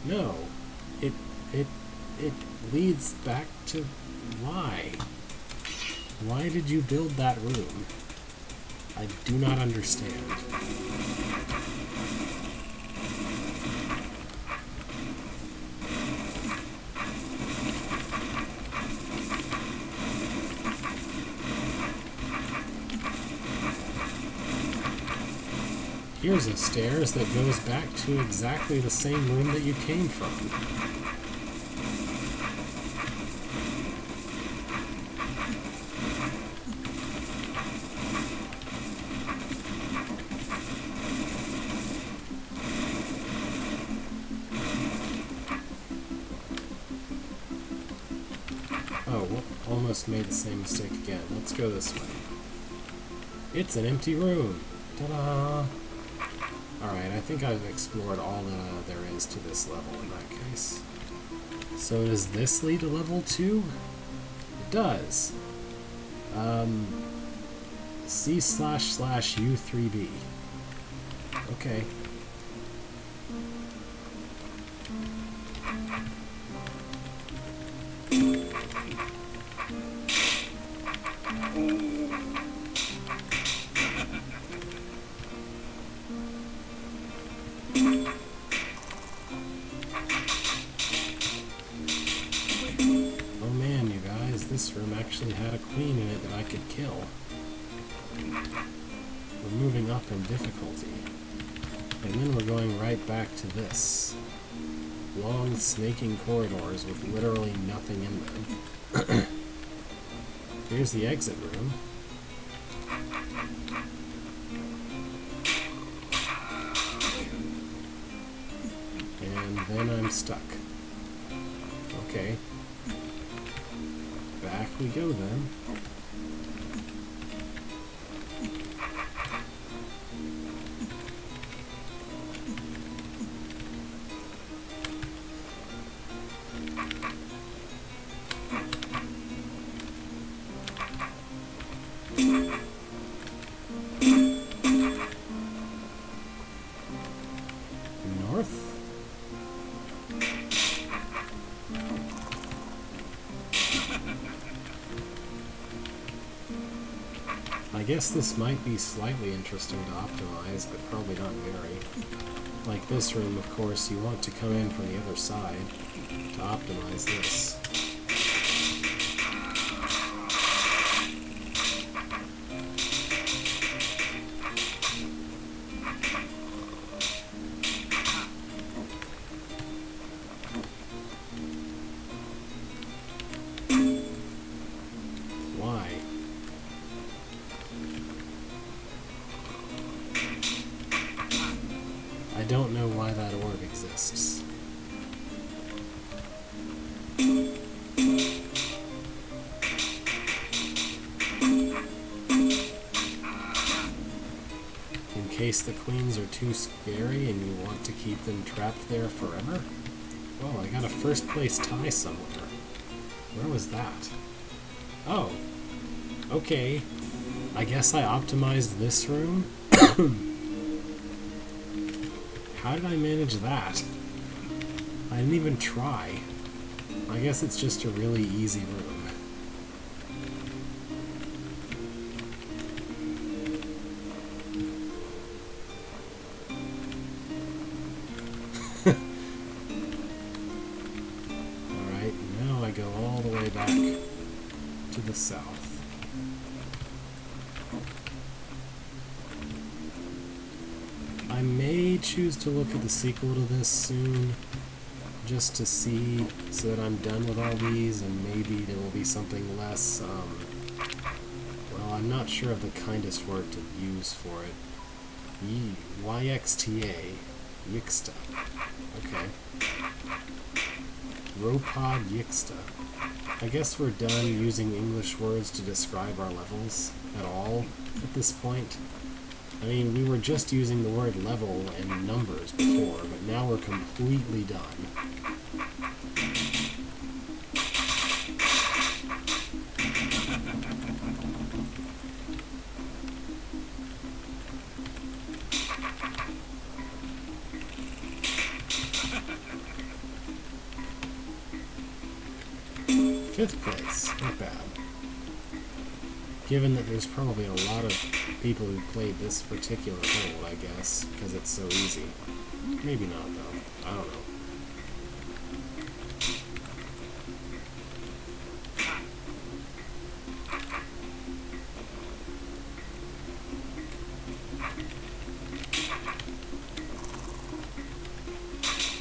No. It leads back to... Why? Why did you build that room? I do not understand. Here's a stairs that goes back to exactly the same room that you came from. Oh, well, almost made the same mistake again. Let's go this way. It's an empty room. Ta-da! Alright, I think I've explored all there is to this level in that case. So does this lead to level 2? It does. C//U3B. Okay. This room actually had a queen in it that I could kill. We're moving up in difficulty. And then we're going right back to this. Long, snaking corridors with literally nothing in them. Here's the exit room. And then I'm stuck. Okay. Back we go then. North? I guess this might be slightly interesting to optimize, but probably not very. Like this room, of course, you want to come in from the other side to optimize this. I don't know why that orb exists. In case the queens are too scary and you want to keep them trapped there forever? Oh, I got a first place tie somewhere. Where was that? Oh. Okay. I guess I optimized this room? How did I manage that? I didn't even try. I guess it's just a really easy room. Alright, now I go all the way back to the south. I may choose to look at the sequel to this soon, just to see, so that I'm done with all these, and maybe there will be something less, well, I'm not sure of the kindest word to use for it. YXTA. Yixta. Okay. Ropod Yixta. I guess we're done using English words to describe our levels at all at this point. I mean, we were just using the word level and numbers before, but now we're completely done. Fifth place, not bad. Given that there's probably a lot of people who played this particular hole, I guess, because it's so easy. Maybe not, though. I don't know.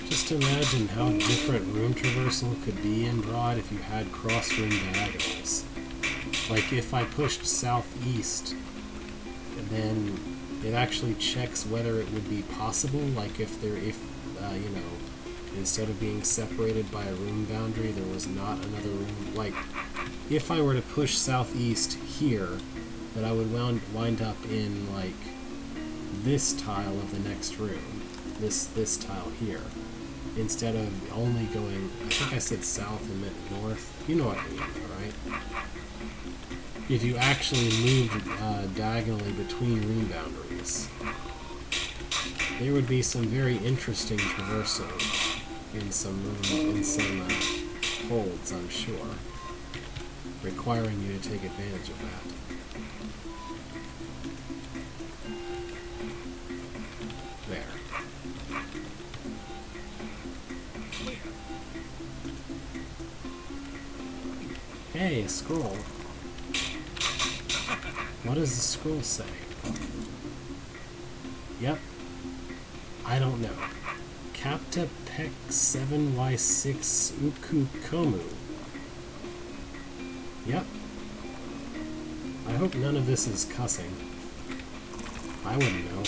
Just imagine how different room traversal could be in Broad if you had cross-room diagonals. Like, if I pushed southeast, then it actually checks whether it would be possible, like you know, instead of being separated by a room boundary, there was not another room. Like, if I were to push southeast here, that I would wind up in, like, this tile of the next room. This tile here. Instead of only going, I think I said south and meant north. You know what I mean, right? If you actually moved diagonally between room boundaries, there would be some very interesting traversal in some holds, I'm sure, requiring you to take advantage of that. There. Hey, a scroll. What does the scroll say? Yep. I don't know. Kapta Pek 7Y6 Uku Komu. Yep. I hope none of this is cussing. I wouldn't know.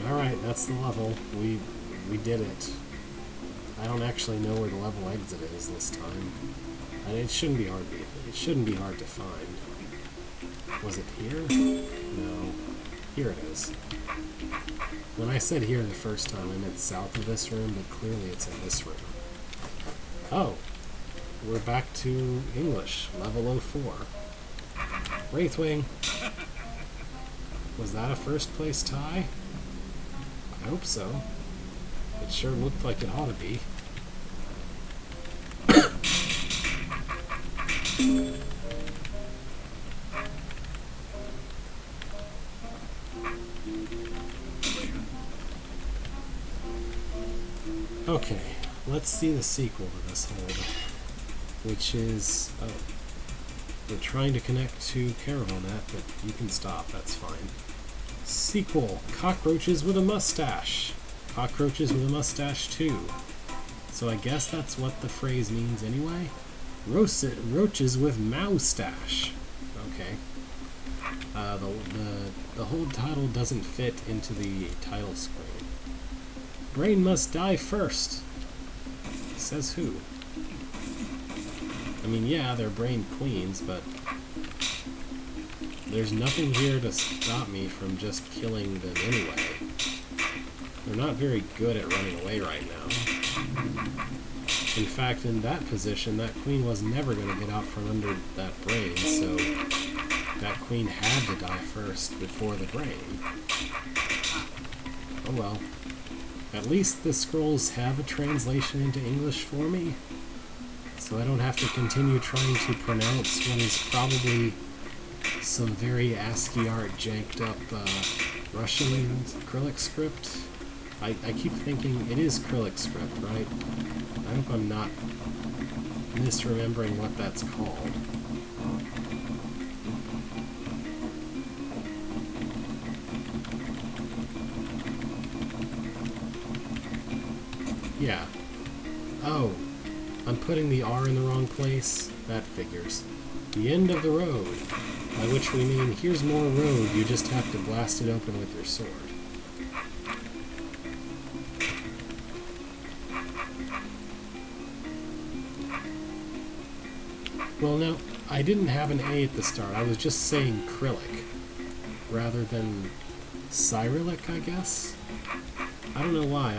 Alright, that's the level. We did it. I don't actually know where the level exit is this time. And it shouldn't be hard to find. Was it here? No. Here it is. When I said here the first time, I meant south of this room, but clearly it's in this room. Oh. We're back to English, level 04. Wraithwing. Was that a first place tie? I hope so. It sure looked like it ought to be. Okay, let's see the sequel to this hold, which is, oh, we're trying to connect to Caravelnet, but you can stop, that's fine. Sequel, Cockroaches with a Mustache. Cockroaches with a Mustache 2. So I guess that's what the phrase means anyway. Roaches with Moustache. Okay. The whole title doesn't fit into the title screen. Brain must die first. Says who? I mean, yeah, they're brain queens, but there's nothing here to stop me from just killing them anyway. They're not very good at running away right now. In fact, in that position, that queen was never going to get out from under that brain, so that queen had to die first before the brain. Oh well. At least the scrolls have a translation into English for me, so I don't have to continue trying to pronounce what is probably some very ASCII art janked up Russian Cyrillic script. I keep thinking it is Cyrillic script, right? I hope I'm not misremembering what that's called. Yeah. Oh, I'm putting the R in the wrong place? That figures. The end of the road, by which we mean here's more road, you just have to blast it open with your sword. Well, no, I didn't have an A at the start. I was just saying Cyrillic, rather than Cyrillic, I guess? I don't know why,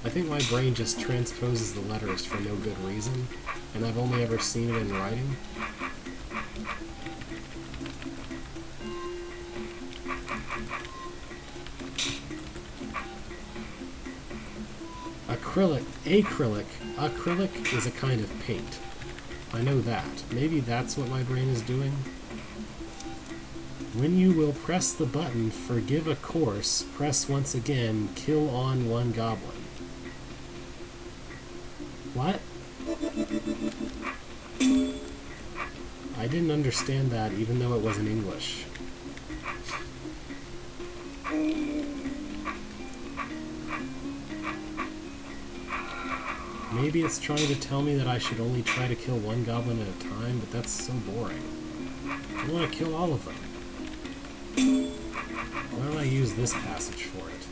I think my brain just transposes the letters for no good reason, and I've only ever seen it in writing. Acrylic is a kind of paint. I know that. Maybe that's what my brain is doing. When you will press the button, forgive a course, press once again, kill on one goblin. What? I didn't understand that even though it was in English. Maybe it's trying to tell me that I should only try to kill one goblin at a time, but that's so boring. I want to kill all of them. Why don't I use this passage for it?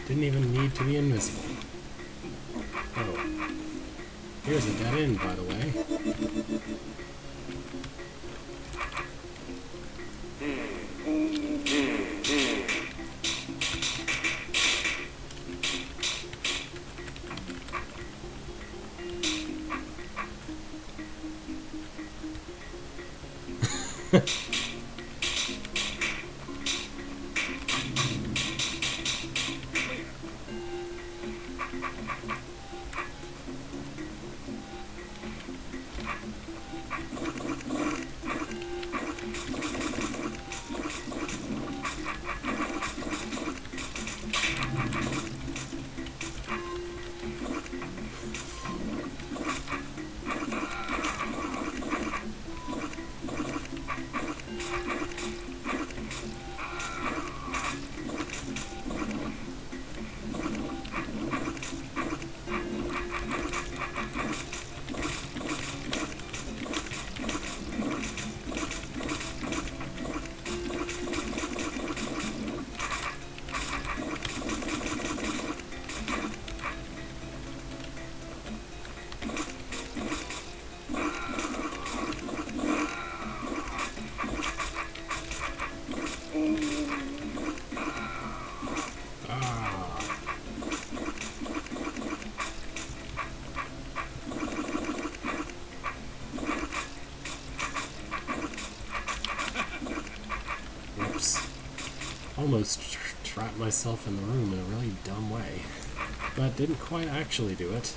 Didn't even need to be invisible. Oh. Here's a dead end, by the way. Almost trapped myself in the room in a really dumb way, but didn't quite actually do it.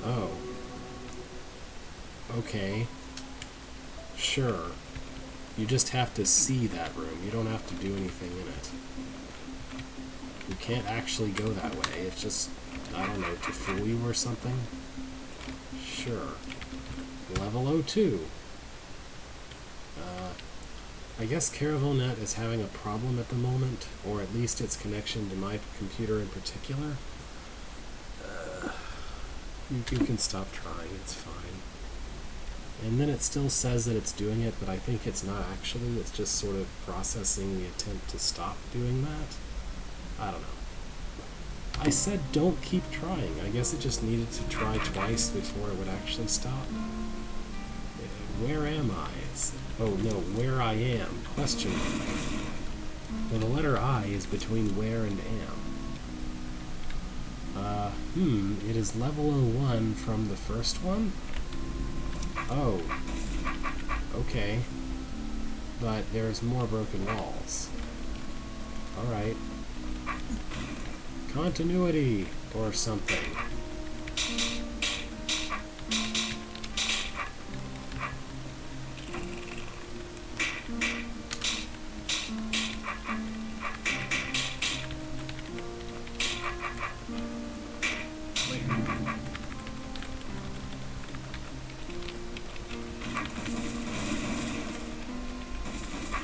Oh. Okay. Sure. You just have to see that room. You don't have to do anything in it. You can't actually go that way. It's just, I don't know, to fool you or something? Sure. Level 02. I guess CaravelNet is having a problem at the moment, or at least its connection to my computer in particular. You can stop trying, it's fine. And then it still says that it's doing it, but I think it's not actually. It's just sort of processing the attempt to stop doing that. I don't know. I said don't keep trying. I guess it just needed to try twice before it would actually stop. Where am I? Oh no, where I am. Question mark. Well, the letter I is between where and am. It is level 01 from the first one? Oh. Okay. But there's more broken walls. Alright. Continuity or something.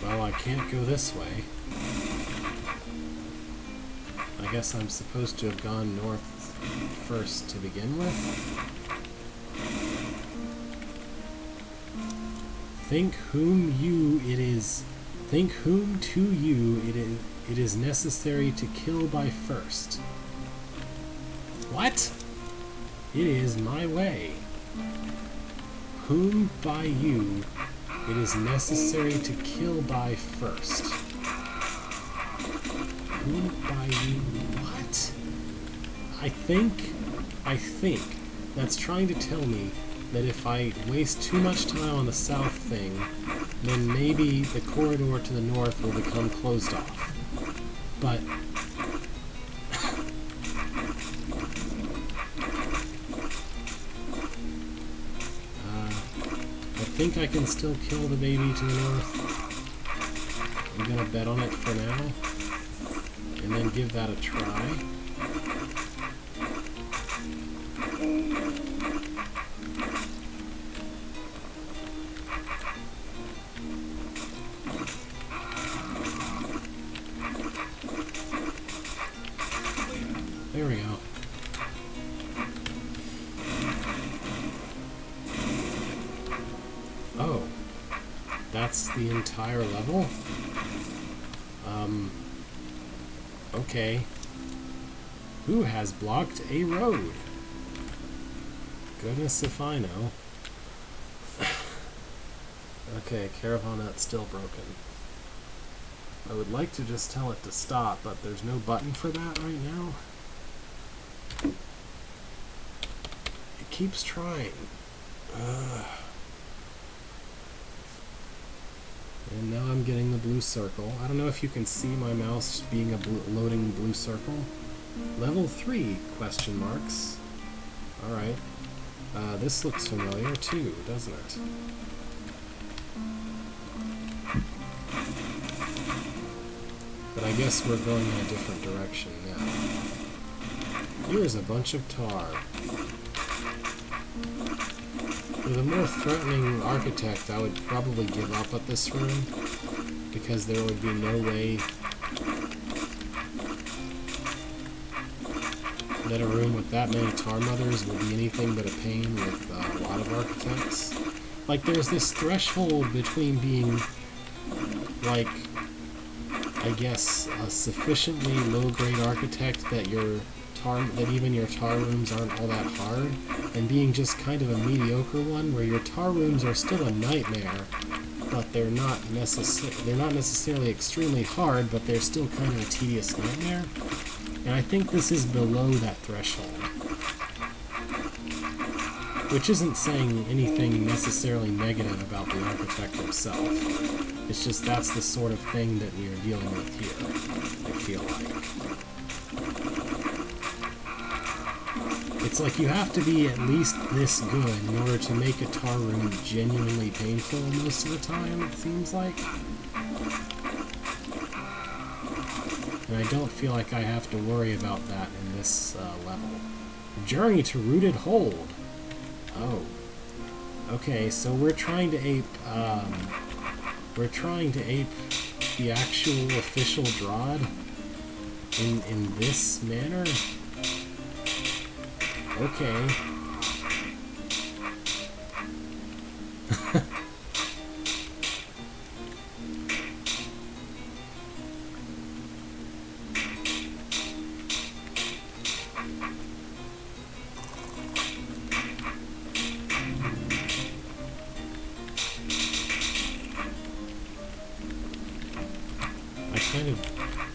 Well, I can't go this way. I guess I'm supposed to have gone north first to begin with. Think whom to you it is necessary to kill by first. What? It is my way. Whom by you it is necessary to kill by first. Whom by you what? I think that's trying to tell me that if I waste too much time on the south thing, then maybe the corridor to the north will become closed off. But I think I can still kill the baby to the north. I'm gonna bet on it for now, and then give that a try. that's the entire level? Okay. Who has blocked a road? Goodness if I know. Okay, Caravanet's still broken. I would like to just tell it to stop, but there's no button for that right now. It keeps trying. And now I'm getting the blue circle. I don't know if you can see my mouse being a loading blue circle. Level 3, question marks. Alright. This looks familiar too, doesn't it? But I guess we're going in a different direction now. Here's a bunch of tar. With a more threatening architect, I would probably give up at this room, because there would be no way that a room with that many tar mothers would be anything but a pain with a lot of architects. Like, there's this threshold between being, like, I guess, a sufficiently low-grade architect that even your tar rooms aren't all that hard, and being just kind of a mediocre one where your tar rooms are still a nightmare, but they're not necessarily extremely hard, but they're still kind of a tedious nightmare. And I think this is below that threshold. Which isn't saying anything necessarily negative about the architect himself. It's just that's the sort of thing that we are dealing with here, I feel like. It's like you have to be at least this good in order to make a tar room genuinely painful most of the time, it seems like. And I don't feel like I have to worry about that in this level. Journey to Rooted Hold. Oh. Okay, so we're trying to ape the actual official Drod in this manner? Okay.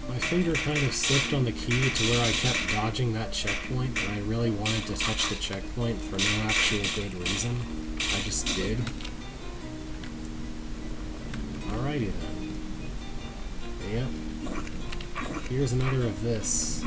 My finger kind of slipped on the key to where I kept dodging that checkpoint, and I really wanted to touch the checkpoint for no actual good reason. I just did. Alrighty then. Yep. Here's another of this.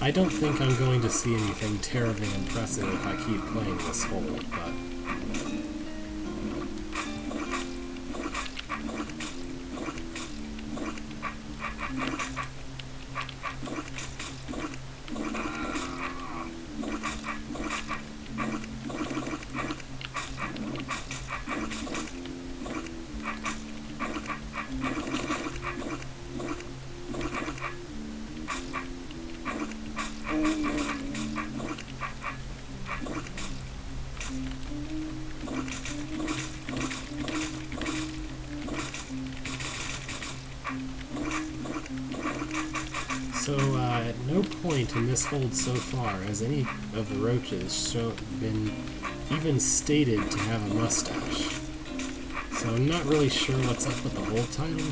I don't think I'm going to see anything terribly impressive if I keep playing this hold, but... So, at no point in this hold so far has any of the roaches been even stated to have a mustache. So I'm not really sure what's up with the hold title.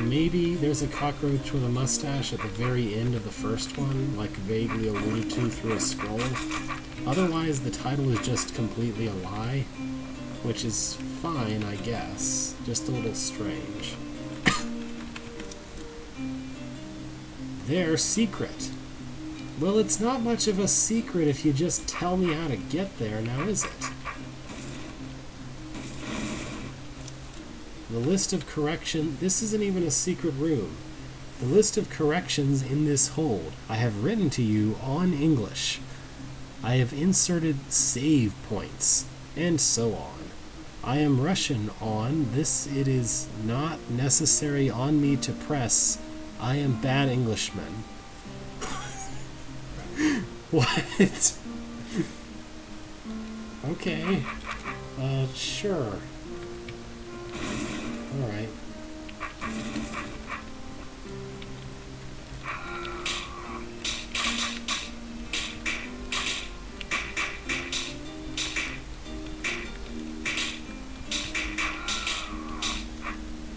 Maybe there's a cockroach with a mustache at the very end of the first one, like vaguely alluded to through a scroll. Otherwise, the title is just completely a lie, which is fine, I guess. Just a little strange. Their secret. Well, it's not much of a secret if you just tell me how to get there, now is it? The list of correction... This isn't even a secret room. The list of corrections in this hold I have written to you on English. I have inserted save points. and so on. I am Russian on this. It is not necessary on me to press. I am bad Englishman. What? Okay. Sure. Alright.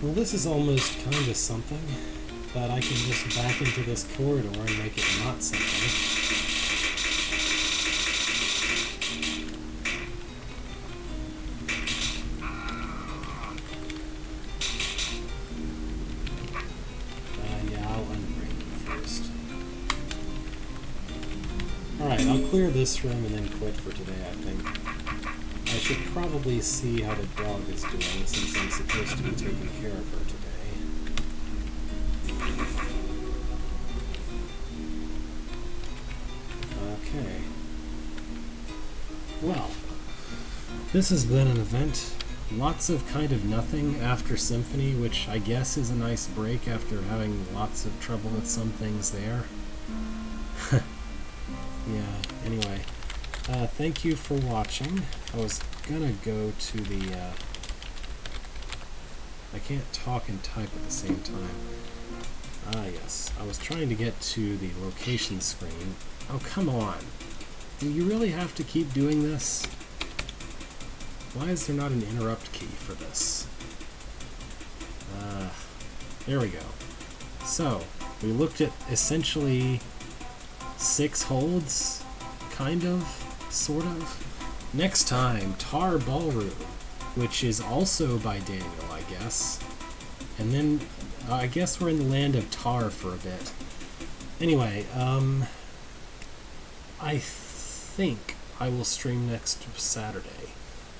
Well, this is almost kind of something, but I can just back into this corridor and make it not something. Yeah, I'll unbreak it first. Alright, I'll clear this room and then quit for today, I think. I should probably see how the dog is doing since I'm supposed to be taking care of her today. Okay. Well, this has been an event. Lots of kind of nothing after Symphony, which I guess is a nice break after having lots of trouble with some things there. Yeah, anyway. Thank you for watching. I was gonna go to the, I can't talk and type at the same time. Ah, yes. I was trying to get to the location screen. Oh, come on. Do you really have to keep doing this? Why is there not an interrupt key for this? There we go. So, we looked at essentially 6 holds, kind of. Sort of. Next time, Tar Ballroom, which is also by Daniel, I guess. And then, I guess we're in the land of Tar for a bit. Anyway, I think I will stream next Saturday.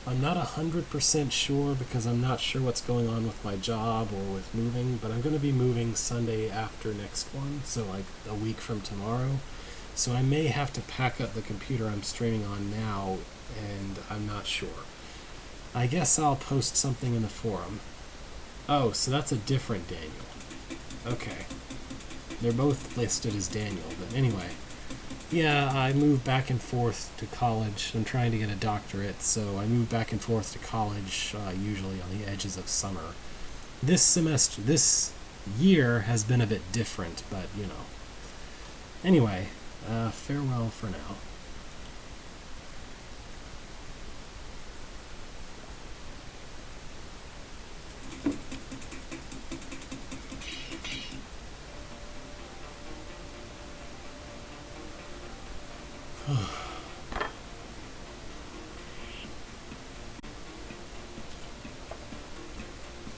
I'm not 100% sure because I'm not sure what's going on with my job or with moving, but I'm going to be moving Sunday after next one, so like a week from tomorrow. So I may have to pack up the computer I'm streaming on now, and I'm not sure. I guess I'll post something in the forum. Oh, so that's a different Daniel. Okay. They're both listed as Daniel, but anyway. Yeah, I moved back and forth to college. I'm trying to get a doctorate, so I moved back and forth to college, usually on the edges of summer. This year has been a bit different, but, you know. Anyway. Farewell for now.